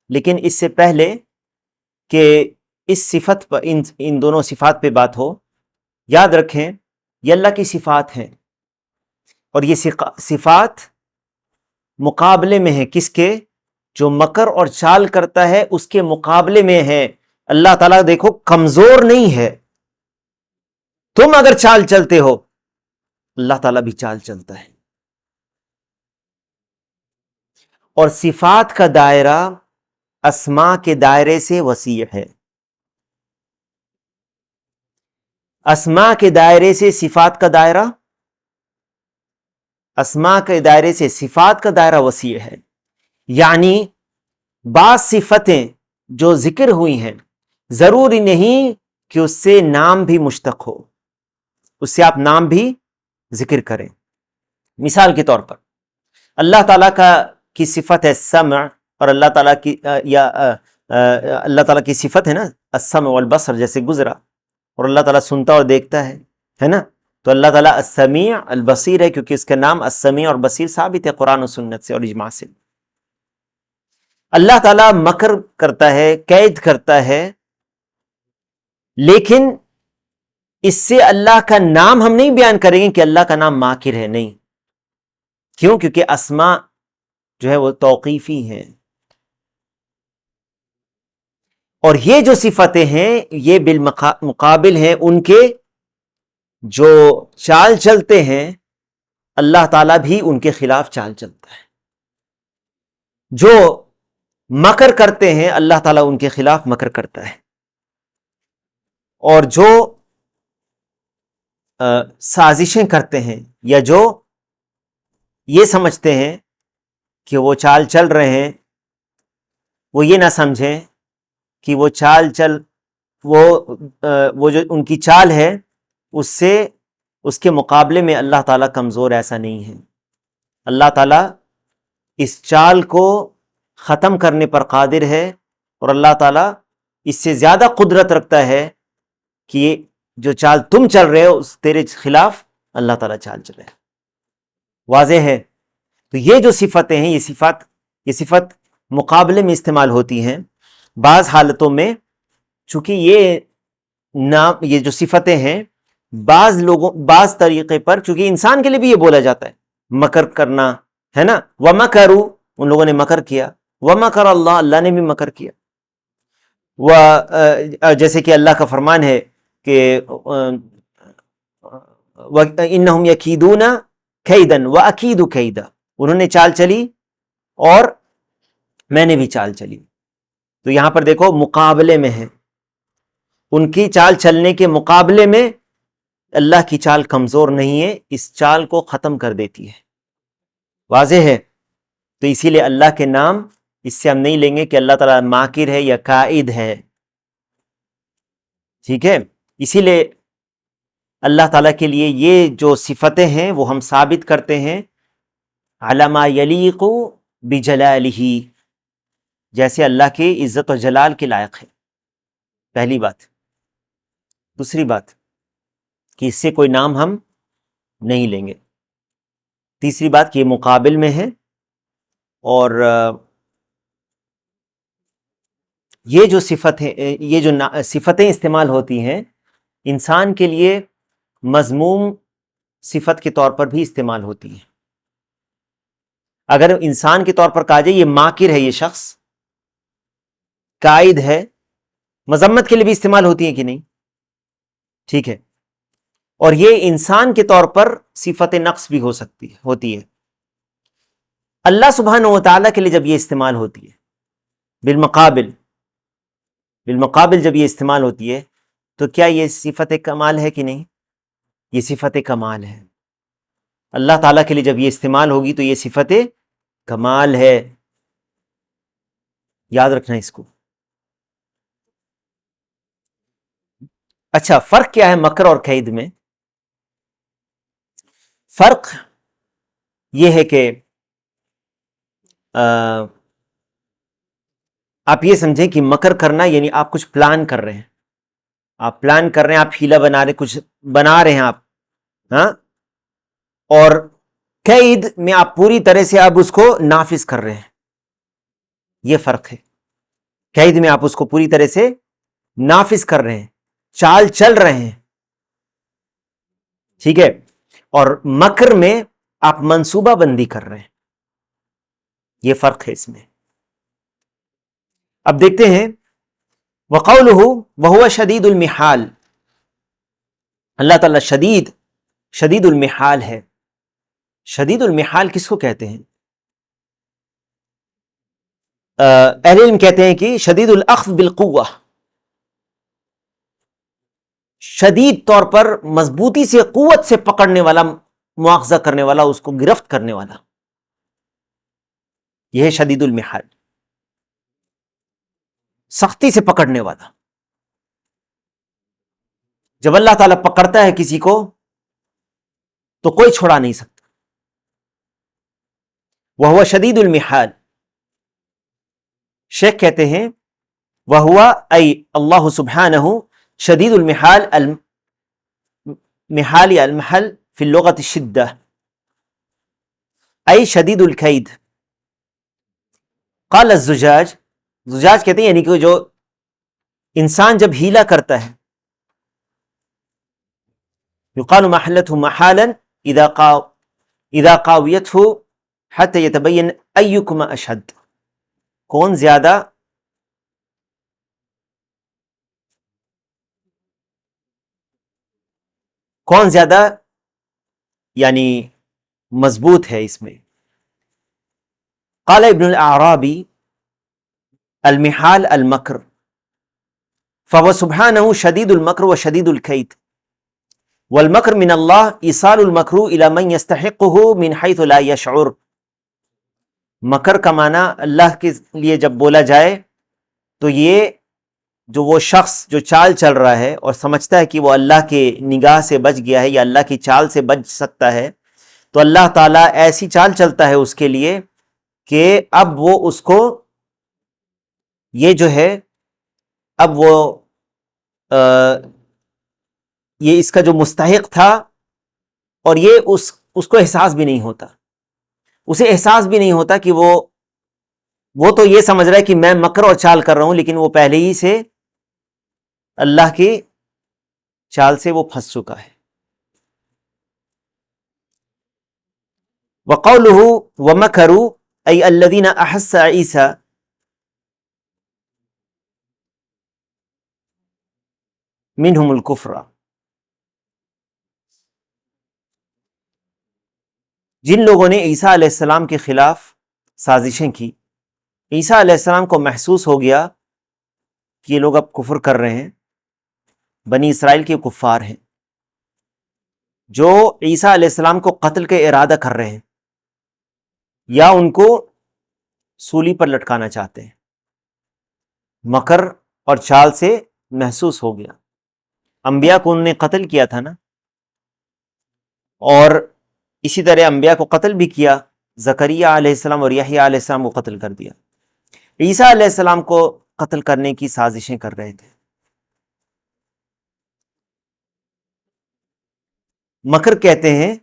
لیکن اس سے پہلے کہ اس صفت پر ان دونوں صفات پہ بات ہو، یاد رکھیں یہ اللہ کی صفات ہیں، اور یہ صفات مقابلے میں ہیں کس کے؟ جو مکر اور چال کرتا ہے اس کے مقابلے میں ہے۔ اللہ تعالیٰ دیکھو کمزور نہیں ہے، تم اگر چال چلتے ہو اللہ تعالیٰ بھی چال چلتا ہے، اور صفات کا دائرہ اسماء کے دائرے سے وسیع ہے، اسماء کے دائرے سے صفات کا دائرہ، اسماء کے دائرے سے صفات کا دائرہ وسیع ہے، یعنی بعض صفتیں جو ذکر ہوئی ہیں ضروری نہیں کہ اس سے نام بھی مشتق ہو، اس سے آپ نام بھی ذکر کریں۔ مثال کے طور پر اللہ تعالیٰ کی صفت ہے سمع، اور اللہ تعالیٰ کی اللہ تعالیٰ کی صفت ہے نا السمع والبصر جیسے گزرا، اور اللہ تعالیٰ سنتا اور دیکھتا ہے نا، تو اللہ تعالیٰ السمیع البصیر ہے کیونکہ اس کا نام السمیع اور بصیر ثابت ہے قرآن و سنت سے اور اجماع سے۔ اللہ تعالیٰ مکر کرتا ہے، قید کرتا ہے، لیکن اس سے اللہ کا نام ہم نہیں بیان کریں گے کہ اللہ کا نام ماکر ہے، نہیں. کیوں؟ کیونکہ اسماء جو ہے وہ توقیفی ہیں، اور یہ جو صفتیں ہیں یہ بالمقابل ہیں ان کے جو چال چلتے ہیں، اللہ تعالیٰ بھی ان کے خلاف چال چلتا ہے. جو مکر کرتے ہیں اللہ تعالیٰ ان کے خلاف مکر کرتا ہے، اور جو سازشیں کرتے ہیں یا جو یہ سمجھتے ہیں کہ وہ چال چل رہے ہیں، وہ یہ نہ سمجھیں کہ وہ چال چل وہ جو ان کی چال ہے اس کے مقابلے میں اللہ تعالیٰ کمزور، ایسا نہیں ہے. اللہ تعالیٰ اس چال کو ختم کرنے پر قادر ہے، اور اللہ تعالیٰ اس سے زیادہ قدرت رکھتا ہے کہ یہ جو چال تم چل رہے ہو اس تیرے خلاف اللہ تعالیٰ چال چلے. واضح ہے؟ تو یہ جو صفتیں ہیں یہ صفت مقابلے میں استعمال ہوتی ہیں بعض حالتوں میں. چونکہ یہ جو صفتیں ہیں بعض طریقے پر، چونکہ انسان کے لیے بھی یہ بولا جاتا ہے مکر کرنا، ہے نا. وَمَكَرُوا، ان لوگوں نے مکر کیا. وَمَكَرَ اللَّهُ، اللہ نے بھی مکر کیا. جیسے کہ اللہ کا فرمان ہے کہ اِنَّهُمْ يَكِيدُونَ كَيْدًا وَأَكِيدُ كَيْدًا، انہوں نے چال چلی اور میں نے بھی چال چلی. تو یہاں پر دیکھو مقابلے میں ہے، ان کی چال چلنے کے مقابلے میں اللہ کی چال کمزور نہیں ہے، اس چال کو ختم کر دیتی ہے. واضح ہے؟ تو اسی لیے اللہ کے نام اس سے ہم نہیں لیں گے کہ اللہ تعالیٰ ماکر ہے یا قائد ہے. ٹھیک ہے؟ اسی لیے اللہ تعالیٰ کے لیے یہ جو صفتیں ہیں وہ ہم ثابت کرتے ہیں علی ما یلیق بجلالہ، جیسے اللہ کی عزت و جلال کے لائق ہے. پہلی بات. دوسری بات کہ اس سے کوئی نام ہم نہیں لیں گے. تیسری بات کہ یہ مقابل میں ہے، اور یہ جو صفتیں استعمال ہوتی ہیں انسان کے لیے مذموم صفت کے طور پر بھی استعمال ہوتی ہیں. اگر انسان کے طور پر کہا جائے یہ ماکر ہے، یہ شخص قائد ہے، مذمت کے لیے بھی استعمال ہوتی ہے کہ نہیں؟ ٹھیک ہے. اور یہ انسان کے طور پر صفت نقص بھی ہوتی ہے. اللہ سبحانہ و تعالیٰ کے لیے جب یہ استعمال ہوتی ہے بالمقابل جب یہ استعمال ہوتی ہے تو کیا یہ صفت کمال ہے کہ نہیں؟ یہ صفت کمال ہے. اللہ تعالیٰ کے لیے جب یہ استعمال ہوگی تو یہ صفت کمال ہے. یاد رکھنا اس کو. اچھا، فرق کیا ہے مکر اور کید میں؟ فرق یہ ہے کہ آپ یہ سمجھیں کہ مکر کرنا یعنی آپ کچھ پلان کر رہے ہیں، آپ ہیلا بنا رہے، کچھ بنا رہے ہیں آپ، ہاں. اور قید میں آپ پوری طرح سے آپ اس کو نافذ کر رہے ہیں. یہ فرق ہے. قید میں آپ اس کو پوری طرح سے نافذ کر رہے ہیں، چال چل رہے ہیں. ٹھیک ہے. اور مکر میں آپ منصوبہ بندی کر رہے ہیں. یہ فرق ہے اس میں. اب دیکھتے ہیں وَقَوْلُهُ وَهُوَ شَدِيدُ الْمِحَالِ، اللہ تعالیٰ شدید المحال ہے. شدید المحال کس کو کہتے ہیں؟ اہل علم کہتے ہیں کہ شدید الاخذ بالقوہ، شدید طور پر مضبوطی سے، قوت سے پکڑنے والا، مواخذہ کرنے والا، اس کو گرفت کرنے والا، یہ ہے شدید المحال، سختی سے پکڑنے والا. جب اللہ تعالیٰ پکڑتا ہے کسی کو تو کوئی چھوڑا نہیں سکتا. وَهُوَ شدید المحال. شیخ کہتے ہیں وَهُوَ ای اللہ سبحانہ شدید المحال، المحال المحل فی اللغت الشدہ، ای شدید الکید. قال الزجاج، زجاج کہتے ہیں یعنی کہ جو انسان جب ہیلا کرتا ہے يقال محلته محالا اذا قاويته حتى يتبين ايكما اشد. کون زیادہ یعنی مضبوط ہے اس میں. قال ابن الاعرابی المحال المکر فهو سبحانه شدید المکر وشدید الکید والمکر من اللہ ایصال المکر الی من یستحقه من حیث لا یشعر. مکر کا معنی اللہ کے لیے جب بولا جائے تو یہ جو وہ شخص جو چال چل رہا ہے اور سمجھتا ہے کہ وہ اللہ کے نگاہ سے بچ گیا ہے یا اللہ کی چال سے بچ سکتا ہے، تو اللہ تعالیٰ ایسی چال چلتا ہے اس کے لیے کہ اب وہ اس کو یہ جو ہے اب وہ یہ اس کا جو مستحق تھا اور یہ اس کو احساس بھی نہیں ہوتا، اسے احساس بھی نہیں ہوتا کہ وہ تو یہ سمجھ رہا ہے کہ میں مکر اور چال کر رہا ہوں، لیکن وہ پہلے ہی سے اللہ کی چال سے وہ پھنس چکا ہے. وقوله ومکروا ای الذین احس عیسی منہم الکفر. جن لوگوں نے عیسیٰ علیہ السلام کے خلاف سازشیں کی، عیسیٰ علیہ السلام کو محسوس ہو گیا کہ یہ لوگ اب کفر کر رہے ہیں، بنی اسرائیل کے کفار ہیں جو عیسیٰ علیہ السلام کو قتل کے ارادہ کر رہے ہیں یا ان کو سولی پر لٹکانا چاہتے ہیں. مکر اور چال سے محسوس ہو گیا. انبیاء کو انہوں نے قتل کیا تھا نا، اور اسی طرح انبیاء کو قتل بھی کیا. زکریا علیہ السلام اور یحییٰ علیہ السلام کو قتل کر دیا. عیسیٰ علیہ السلام کو قتل کرنے کی سازشیں کر رہے تھے. مکر کہتے ہیں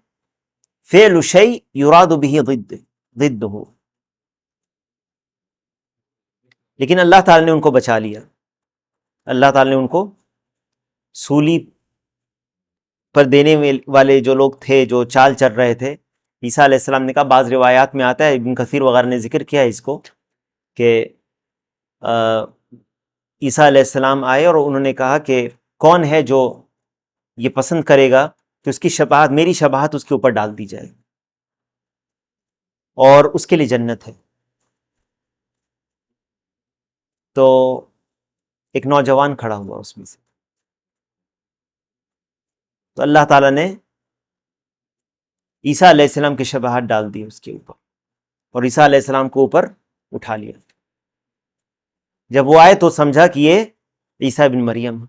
فعل شیء یراد به ضدہ، لیکن اللہ تعالی نے ان کو بچا لیا. اللہ تعالی نے ان کو سولی پر دینے والے جو لوگ تھے جو چال چل رہے تھے، عیسیٰ علیہ السلام نے کہا، بعض روایات میں آتا ہے، ابن کثیر وغیرہ نے ذکر کیا ہے اس کو، کہ عیسیٰ علیہ السلام آئے اور انہوں نے کہا کہ کون ہے جو یہ پسند کرے گا کہ اس کی شباہت، میری شباہت اس کے اوپر ڈال دی جائے اور اس کے لیے جنت ہے. تو ایک نوجوان کھڑا ہوا اس میں سے، تو اللہ تعالیٰ نے عیسیٰ علیہ السلام کی شباہت ڈال دی اس کے اوپر اور عیسیٰ علیہ السلام کو اوپر اٹھا لیا. جب وہ آئے تو سمجھا کہ یہ عیسیٰ ابن مریم ہے.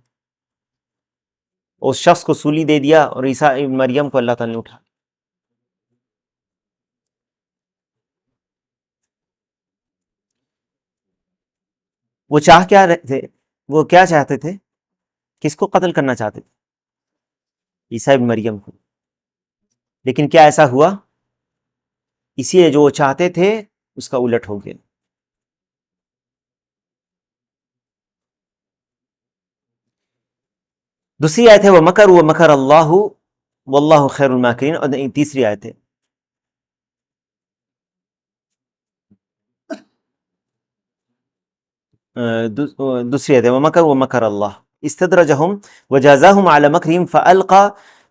اس شخص کو سولی دے دیا اور عیسیٰ ابن مریم کو اللہ تعالیٰ نے اٹھا. وہ چاہ کیا رہے تھے؟ وہ کیا چاہتے تھے؟ کس کو قتل کرنا چاہتے تھے؟ عیسیٰ ابن مریم کو. لیکن کیا ایسا ہوا؟ اسی لیے جو وہ چاہتے تھے اس کا الٹ ہو گیا. دوسری آیت ہے وَمَكَرُوا وَمَكَرَ اللَّهُ وَاللَّهُ خَيْرُ الْمَاكِرِينَ، اور تیسری آیت ہے دوسری آیت ہے وَمَكَرُوا وَمَكَرَ اللَّهُ اسْتَدْرَجَهُمْ وَجَازَاهُمْ عَلَى مَكْرِهِمْ فَأَلْقَى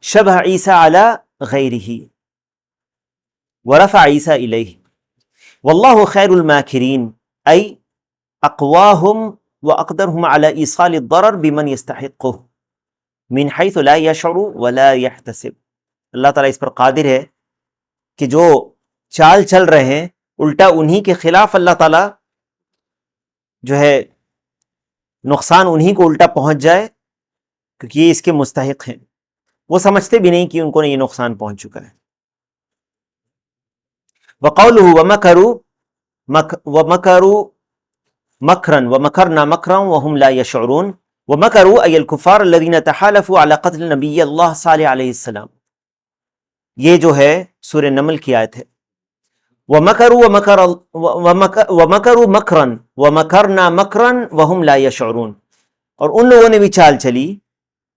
شَبْهَ عِيسَى عَلَى غَيْرِهِ وَرَفَعَ عِيسَى إِلَيْهِ وَاللَّهُ خَيْرُ الْمَاكِرِينَ أي أقواهم وأقدرهم على إيصال الضرر بمن يستحقه من حيث لا يشعر ولا يحتسب. اللہ تعالیٰ اس پر قادر ہے کہ جو چال چل رہے ہیں الٹا انہی کے خلاف اللہ تعالیٰ جو ہے نقصان انہی کو الٹا پہنچ جائے کیونکہ یہ اس کے مستحق ہیں. وہ سمجھتے بھی نہیں کہ ان کو یہ نقصان پہنچ چکا ہے. وقوله ومكروا مكرا ومكرنا مكرا وهم لا يشعرون ومكروا أي الكفار الذين تحالفوا على قتل نبي اللہ صالح علیہ السلام. یہ جو ہے سورہ نمل کی آیت ہے. ومكروا مكرا ومكرنا مكرا وهم لا يشعرون. اور ان لوگوں نے بھی چال چلی،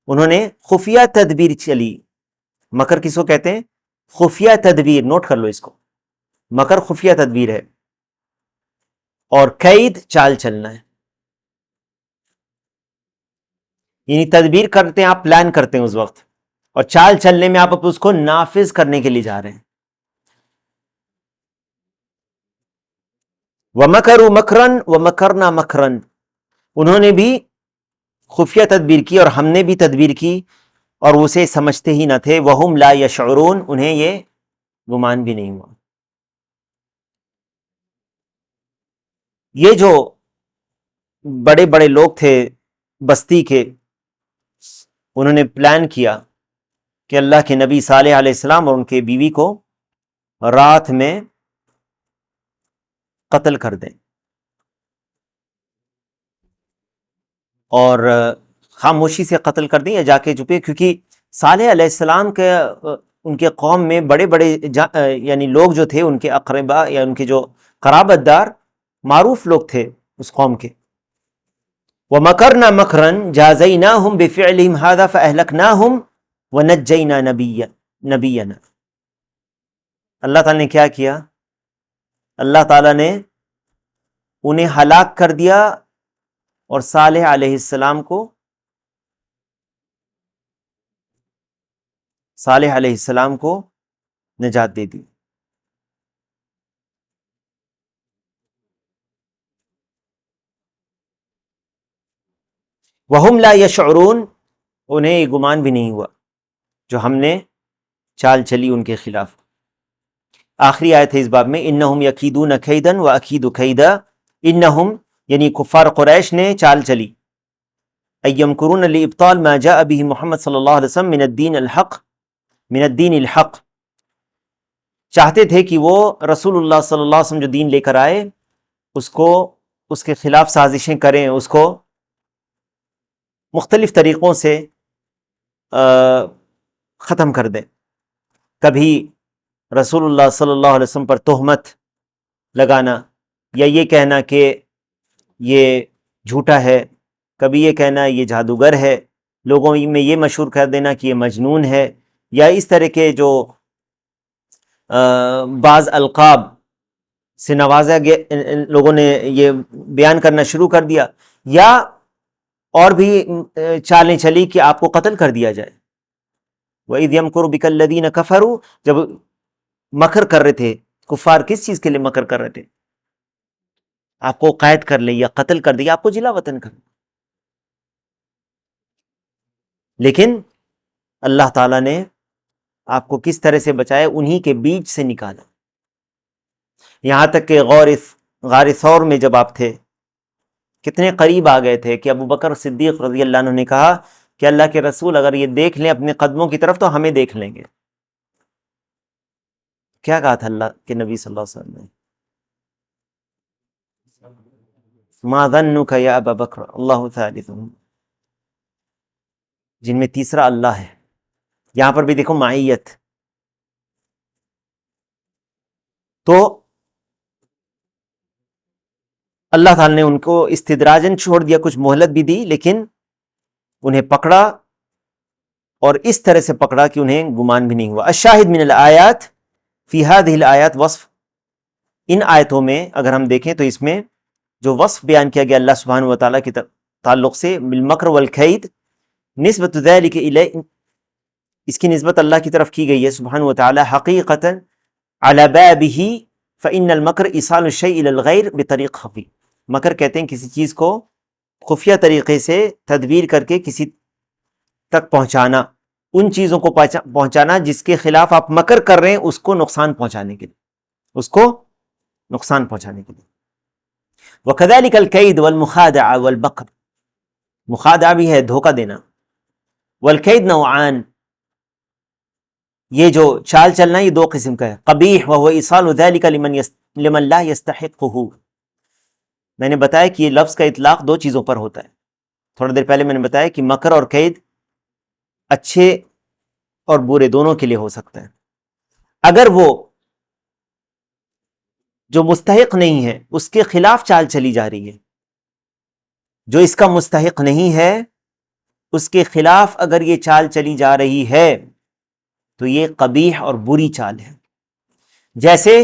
انہوں نے خفیہ تدبیر چلی مکر کس کو کہتے ہیں؟ خفیہ تدبیر، نوٹ کر لو اس کو، مکر خفیہ تدبیر ہے، اور قید چال چلنا ہے. یعنی تدبیر کرتے ہیں آپ، پلان کرتے ہیں اس وقت، اور چال چلنے میں آپ اس کو نافذ کرنے کے لیے جا رہے ہیں. وَمَكَرُوا مَكْرًا وَمَكَرْنَا مَكْرًا، انہوں نے بھی خفیہ تدبیر کی اور ہم نے بھی تدبیر کی، اور اسے سمجھتے ہی نہ تھے. وَهُمْ لَا يَشْعُرُونَ، انہیں یہ گمان بھی نہیں ہوا. یہ جو بڑے بڑے لوگ تھے بستی کے، انہوں نے پلان کیا کہ اللہ کے نبی صالح علیہ السلام اور ان کے بیوی کو رات میں قتل کر دیں، اور خاموشی سے قتل کر دیں یا جا کے چھپے، کیونکہ صالح علیہ السلام کے ان کے قوم میں بڑے بڑے یعنی لوگ جو تھے، ان کے اقربا یا ان کے جو قرابت دار معروف لوگ تھے اس قوم کے. وَمَكَرْنَا مَكْرًا جَازَيْنَاهُمْ بِفِعْلِهِمْ هَذَا فَأَهْلَكْنَاهُمْ وَنَجَّيْنَا نَبِيَّنَا. اللہ تعالیٰ نے کیا کیا؟ اللہ تعالیٰ نے انہیں ہلاک کر دیا اور صالح علیہ السلام کو نجات دے دی. وَهُمْ لَا يَشْعُرُونَ، انہیں یہ گمان بھی نہیں ہوا جو ہم نے چال چلی ان کے خلاف. آخری آیت ہے اس باب میں، اِنَّهُمْ يَكِيدُونَ كَيْدًا وَأَكِيدُ كَيْدًا. انہم یعنی کفار قریش نے چال چلی، اَيَّمْكُرُونَ لِإِبْطَالِ مَا جَاءَ بِهِ محمد صلی اللہ علیہ وسلم من الدین الحق. چاہتے تھے کہ وہ رسول اللہ صلی اللہ علیہ وسلم جو دین لے کر آئے اس کے خلاف سازشیں کریں، اس کو مختلف طریقوں سے ختم کر دیں. کبھی رسول اللہ صلی اللہ علیہ وسلم پر تہمت لگانا، یا یہ کہنا کہ یہ جھوٹا ہے، کبھی یہ کہنا یہ جادوگر ہے، لوگوں میں یہ مشہور کر دینا کہ یہ مجنون ہے، یا اس طرح کے جو بعض القاب سے نوازا گیا لوگوں نے یہ بیان کرنا شروع کر دیا، یا اور بھی چالیں چلی کہ آپ کو قتل کر دیا جائے. وَإِذْ يَمْكُرُ بِكَ الَّذِينَ كَفَرُوا، جب مکر کر رہے تھے کفار، کس چیز کے لیے مکر کر رہے تھے؟ آپ کو قید کر لے یا قتل کر دے یا آپ کو جلا وطن کر. لیکن اللہ تعالیٰ نے آپ کو کس طرح سے بچایا؟ انہی کے بیچ سے نکالا. یہاں تک کہ غار ثور میں جب آپ تھے، کتنے قریب آ گئے تھے کہ ابو بکر صدیق رضی اللہ عنہ نے کہا کہ اللہ کے رسول اگر یہ دیکھ لیں اپنے قدموں کی طرف تو ہمیں دیکھ لیں گے. کیا کہا تھا اللہ کے نبی صلی اللہ علیہ وسلم نے؟ ما ظنک یا ابا بکر اللہ ثالثہم، جن میں تیسرا اللہ ہے. یہاں پر بھی دیکھو معیت. تو اللہ تعالیٰ نے ان کو استدراجن چھوڑ دیا، کچھ مہلت بھی دی، لیکن انہیں پکڑا، اور اس طرح سے پکڑا کہ انہیں گمان بھی نہیں ہوا. الشاہد من الآیات فی ہذہ الآیات وصف، ان آیتوں میں اگر ہم دیکھیں تو اس میں جو وصف بیان کیا گیا اللہ سبحانہ وتعالیٰ کے تعلق سے، بالمکر والکید، نسبت ذلک الیہ، اس کی نسبت اللہ کی طرف کی گئی ہے سبحانہ وتعالیٰ. حقیقتا علی بابہ فإن المکر ایصال الشیء الی الغیر بطریق خفی. مکر کہتے ہیں کسی چیز کو خفیہ طریقے سے تدبیر کر کے کسی تک پہنچانا، ان چیزوں کو پہنچانا جس کے خلاف آپ مکر کر رہے ہیں، اس کو نقصان پہنچانے کے لیے، وَكَذَلِكَ الْكَيْدُ وَالْمُخَادَعَ وَالْبَقْرُ، مخادعہ بھی ہے دھوکہ دینا. والکید نوعان، یہ جو چال چلنا یہ دو قسم کا ہے. قبیح وهو ایصال ذلك لمن لا يستحقه. میں نے بتایا کہ یہ لفظ کا اطلاق دو چیزوں پر ہوتا ہے. تھوڑا دیر پہلے میں نے بتایا کہ مکر اور قید اچھے اور برے دونوں کے لیے ہو سکتا ہے. اگر وہ جو مستحق نہیں ہے اس کے خلاف چال چلی جا رہی ہے، جو اس کا مستحق نہیں ہے اس کے خلاف اگر یہ چال چلی جا رہی ہے تو یہ قبیح اور بری چال ہے. جیسے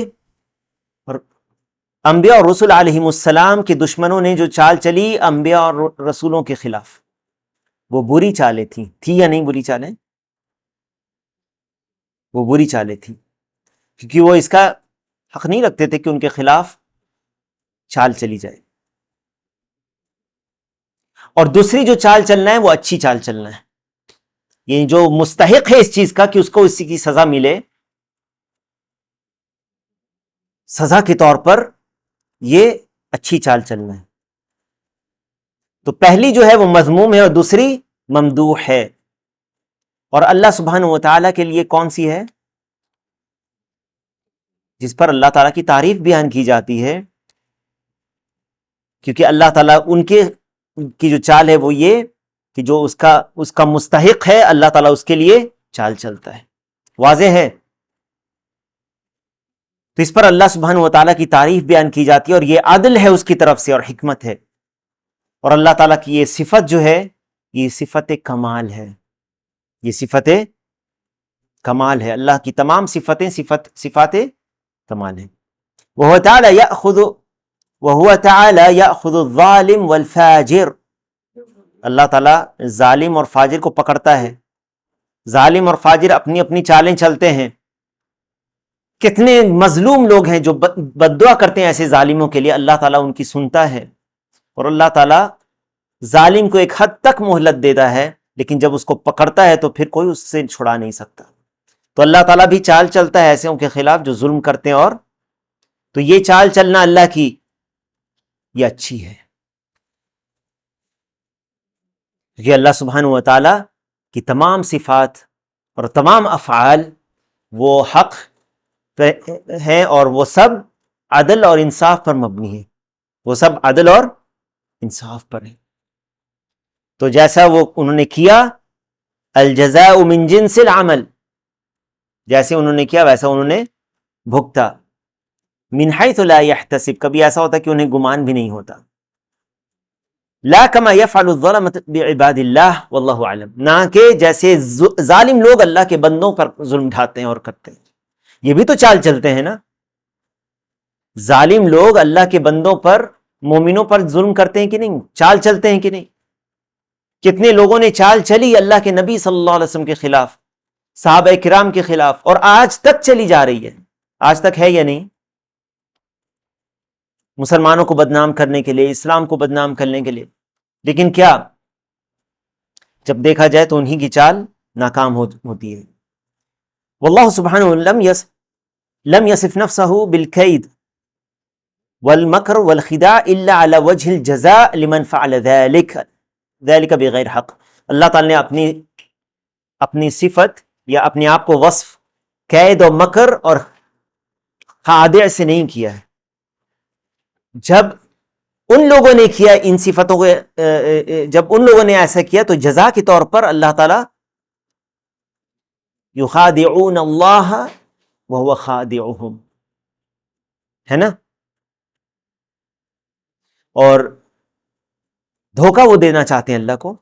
انبیاء اور رسول علیہم السلام کے دشمنوں نے جو چال چلی انبیاء اور رسولوں کے خلاف، وہ بری چالیں تھی یا نہیں بری چالیں؟ وہ بری چالیں تھیں، کیونکہ وہ اس کا حق نہیں رکھتے تھے کہ ان کے خلاف چال چلی جائے. اور دوسری جو چال چلنا ہے وہ اچھی چال چلنا ہے، یعنی جو مستحق ہے اس چیز کا کہ اس کو اسی کی سزا ملے، سزا کے طور پر یہ اچھی چال چلنا ہے. تو پہلی جو ہے وہ مذموم ہے اور دوسری ممدوح ہے. اور اللہ سبحانہ و تعالیٰ کے لیے کون سی ہے؟ جس پر اللہ تعالیٰ کی تعریف بیان کی جاتی ہے، کیونکہ اللہ تعالیٰ ان کی جو چال ہے وہ یہ کہ جو اس کا مستحق ہے اللہ تعالیٰ اس کے لیے چال چلتا ہے. واضح ہے؟ تو اس پر اللہ سبحانہ و تعالیٰ کی تعریف بیان کی جاتی ہے، اور یہ عدل ہے اس کی طرف سے اور حکمت ہے. اور اللہ تعالیٰ کی یہ صفت جو ہے یہ صفت کمال ہے، یہ صفت کمال ہے. اللہ کی تمام صفتیں صفات کمال ہیں. وَهُوَ تَعَالَى يَأْخُذُ الظَّالِمَ وَالْفَاجِرَ، اللہ تعالیٰ ظالم اور فاجر کو پکڑتا ہے. ظالم اور فاجر اپنی اپنی چالیں چلتے ہیں. کتنے مظلوم لوگ ہیں جو بد دعا کرتے ہیں ایسے ظالموں کے لیے، اللہ تعالیٰ ان کی سنتا ہے. اور اللہ تعالیٰ ظالم کو ایک حد تک مہلت دیتا ہے، لیکن جب اس کو پکڑتا ہے تو پھر کوئی اس سے چھڑا نہیں سکتا. تو اللہ تعالیٰ بھی چال چلتا ہے ایسے کے خلاف جو ظلم کرتے ہیں. اور تو یہ چال چلنا اللہ کی یہ اچھی ہے، یہ اللہ سبحانہ و تعالیٰ کی تمام صفات اور تمام افعال وہ حق ہیں، اور وہ سب عدل اور انصاف پر مبنی ہے، وہ سب عدل اور انصاف پر ہے. تو جیسا وہ انہوں نے کیا، الجزاء من جنس العمل، جیسے انہوں نے کیا ویسا انہوں نے بھگتا. من حیث لا یحتسب، کبھی ایسا ہوتا کہ انہیں گمان بھی نہیں ہوتا. لا کما یفعل الظلمۃ بعباد اللہ واللہ اعلم، نہ کہ جیسے ظالم لوگ اللہ کے بندوں پر ظلم ڈھاتے ہیں اور کرتے ہیں. یہ بھی تو چال چلتے ہیں نا، ظالم لوگ اللہ کے بندوں پر مومنوں پر ظلم کرتے ہیں کہ نہیں، چال چلتے ہیں کہ نہیں. کتنے لوگوں نے چال چلی اللہ کے نبی صلی اللہ علیہ وسلم کے خلاف، صحابہ کرام کے خلاف، اور آج تک چلی جا رہی ہے. آج تک ہے یا نہیں؟ مسلمانوں کو بدنام کرنے کے لیے، اسلام کو بدنام کرنے کے لیے. لیکن کیا جب دیکھا جائے تو انہی کی چال ناکام ہوتی ہے. واللہ سبحانہ لم یصف نفسہ بالکید والمکر والخداع الا علی وجہ الجزاء لمن فعل ذلك بغیر حق. اللہ تعالی نے اپنی صفت یا اپنے آپ کو وصف قید و مکر اور خادع سے نہیں کیا ہے. جب ان لوگوں نے کیا ان صفتوں کو، جب ان لوگوں نے ایسا کیا تو جزا کے طور پر اللہ تعالی یخادعون اللہ وهو خادعهم، ہے نا، اور دھوکہ وہ دینا چاہتے ہیں اللہ کو.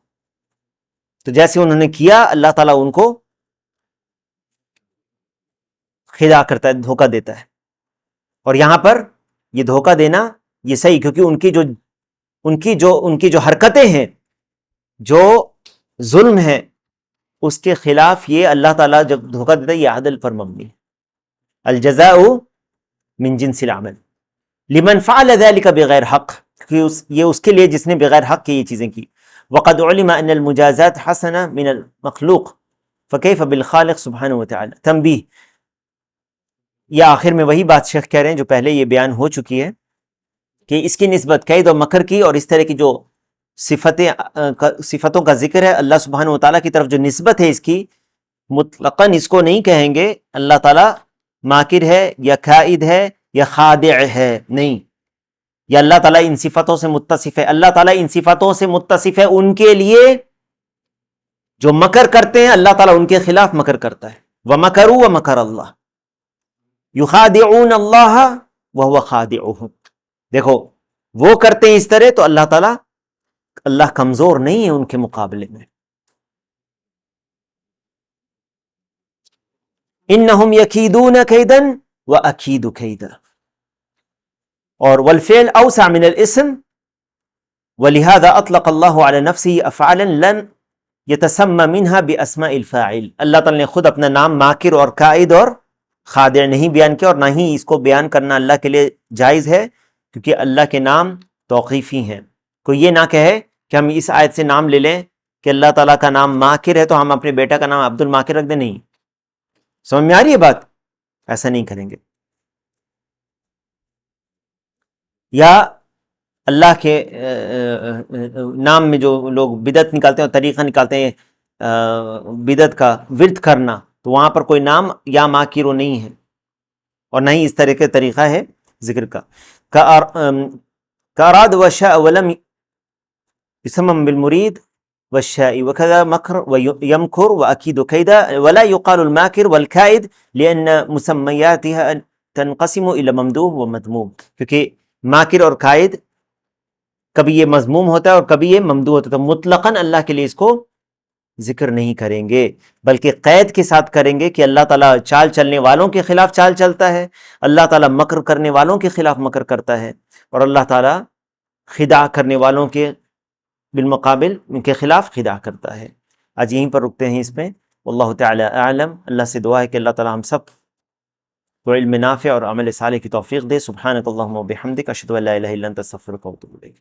تو جیسے انہوں نے کیا اللہ تعالیٰ ان کو خدا کرتا ہے، دھوکہ دیتا ہے. اور یہاں پر یہ دھوکہ دینا یہ صحیح، کیونکہ ان کی جو حرکتیں ہیں، جو ظلم ہے، اس کے خلاف یہ اللہ تعالیٰ جب دھوکہ دیتا ہے یہ عدل پر مبنی ہے. الجزاء من جنس العمل لمن فعل ذلك بغیر حق، یہ اس کے لیے جس نے بغیر حق کی یہ چیزیں کی. وقد علم ان المجازات حسنہ من المخلوق فكيف بالخالق سبحانہ وتعالی. تنبیہ، یہ آخر میں وہی بات شیخ کہہ رہے ہیں جو پہلے یہ بیان ہو چکی ہے کہ اس کی نسبت قید و مکر کی اور اس طرح کی جو صفتوں کا ذکر ہے اللہ سبحانہ وتعالیٰ کی طرف جو نسبت ہے اس کی، مطلقاً اس کو نہیں کہیں گے اللہ تعالیٰ ماکر ہے یا کائد ہے یا خادع ہے، نہیں. یا اللہ تعالیٰ ان صفتوں سے متصف ہے. اللہ تعالیٰ ان صفتوں سے متصف ہے ان کے لیے جو مکر کرتے ہیں، اللہ تعالیٰ ان کے خلاف مکر کرتا ہے. وَمَكَرُوا وَمَكَرَ اللَّهُ يُخَادِعُونَ اللَّهَ وَهُوَ خَادِعُهُمْ. دیکھو وہ کرتے ہیں اس طرح تو اللہ تعالیٰ، اللہ کمزور نہیں ہے ان کے مقابلے میں. انہم یکیدون کیدا واکید کیدا. اور والفعل اوسع من الاسم ولہذا اطلق اللہ علی نفسہ افعالا لن یتسمى منها باسماء الفاعل. اللہ تعالیٰ نے خود اپنا نام ماکر اور کائد اور خادع نہیں بیان کیا، اور نہ ہی اس کو بیان کرنا اللہ کے لیے جائز ہے، کیونکہ اللہ کے نام توقیفی ہیں. کوئی یہ نہ کہے کہ ہم اس آیت سے نام لے لیں کہ اللہ تعالیٰ کا نام ماکر ہے تو ہم اپنے بیٹا کا نام عبد الماکر رکھ دیں. نہیں، سمجھ میں آ رہی ہے بات؟ ایسا نہیں کریں گے. یا اللہ کے نام میں جو لوگ بدعت نکالتے ہیں اور طریقہ نکالتے ہیں بدعت کا ورد کرنا، تو وہاں پر کوئی نام یا ماکرو نہیں ہے، اور نہ ہی اس طرح کے طریقہ ہے ذکر کا. کاراد وشاء ولم يسمم بالمرید والشاء وكذا مکر ويمکر واکید کیدا ولا يقال الماکر والکائد لان مسمیاتها تنقسم الى ممدوح ومذموم. کیونکہ ماکر اور قائد کبھی یہ مذموم ہوتا ہے اور کبھی یہ ممدوح ہوتا ہے، تو مطلقاً اللہ کے لیے اس کو ذکر نہیں کریں گے، بلکہ قید کے ساتھ کریں گے کہ اللہ تعالیٰ چال چلنے والوں کے خلاف چال چلتا ہے، اللہ تعالیٰ مکر کرنے والوں کے خلاف مکر کرتا ہے، اور اللہ تعالیٰ خداع کرنے والوں کے بالمقابل ان کے خلاف خداع کرتا ہے. آج یہیں پر رکتے ہیں اس پہ. واللہ تعالی اعلم. اللہ سے دعا ہے کہ اللہ تعالیٰ ہم سب کو علم نافع اور عمل صالح کی توفیق دے. سبحانک اللہم و بحمدک اشہد ان لا الہ الا انت استغفرک و اتوب الیک.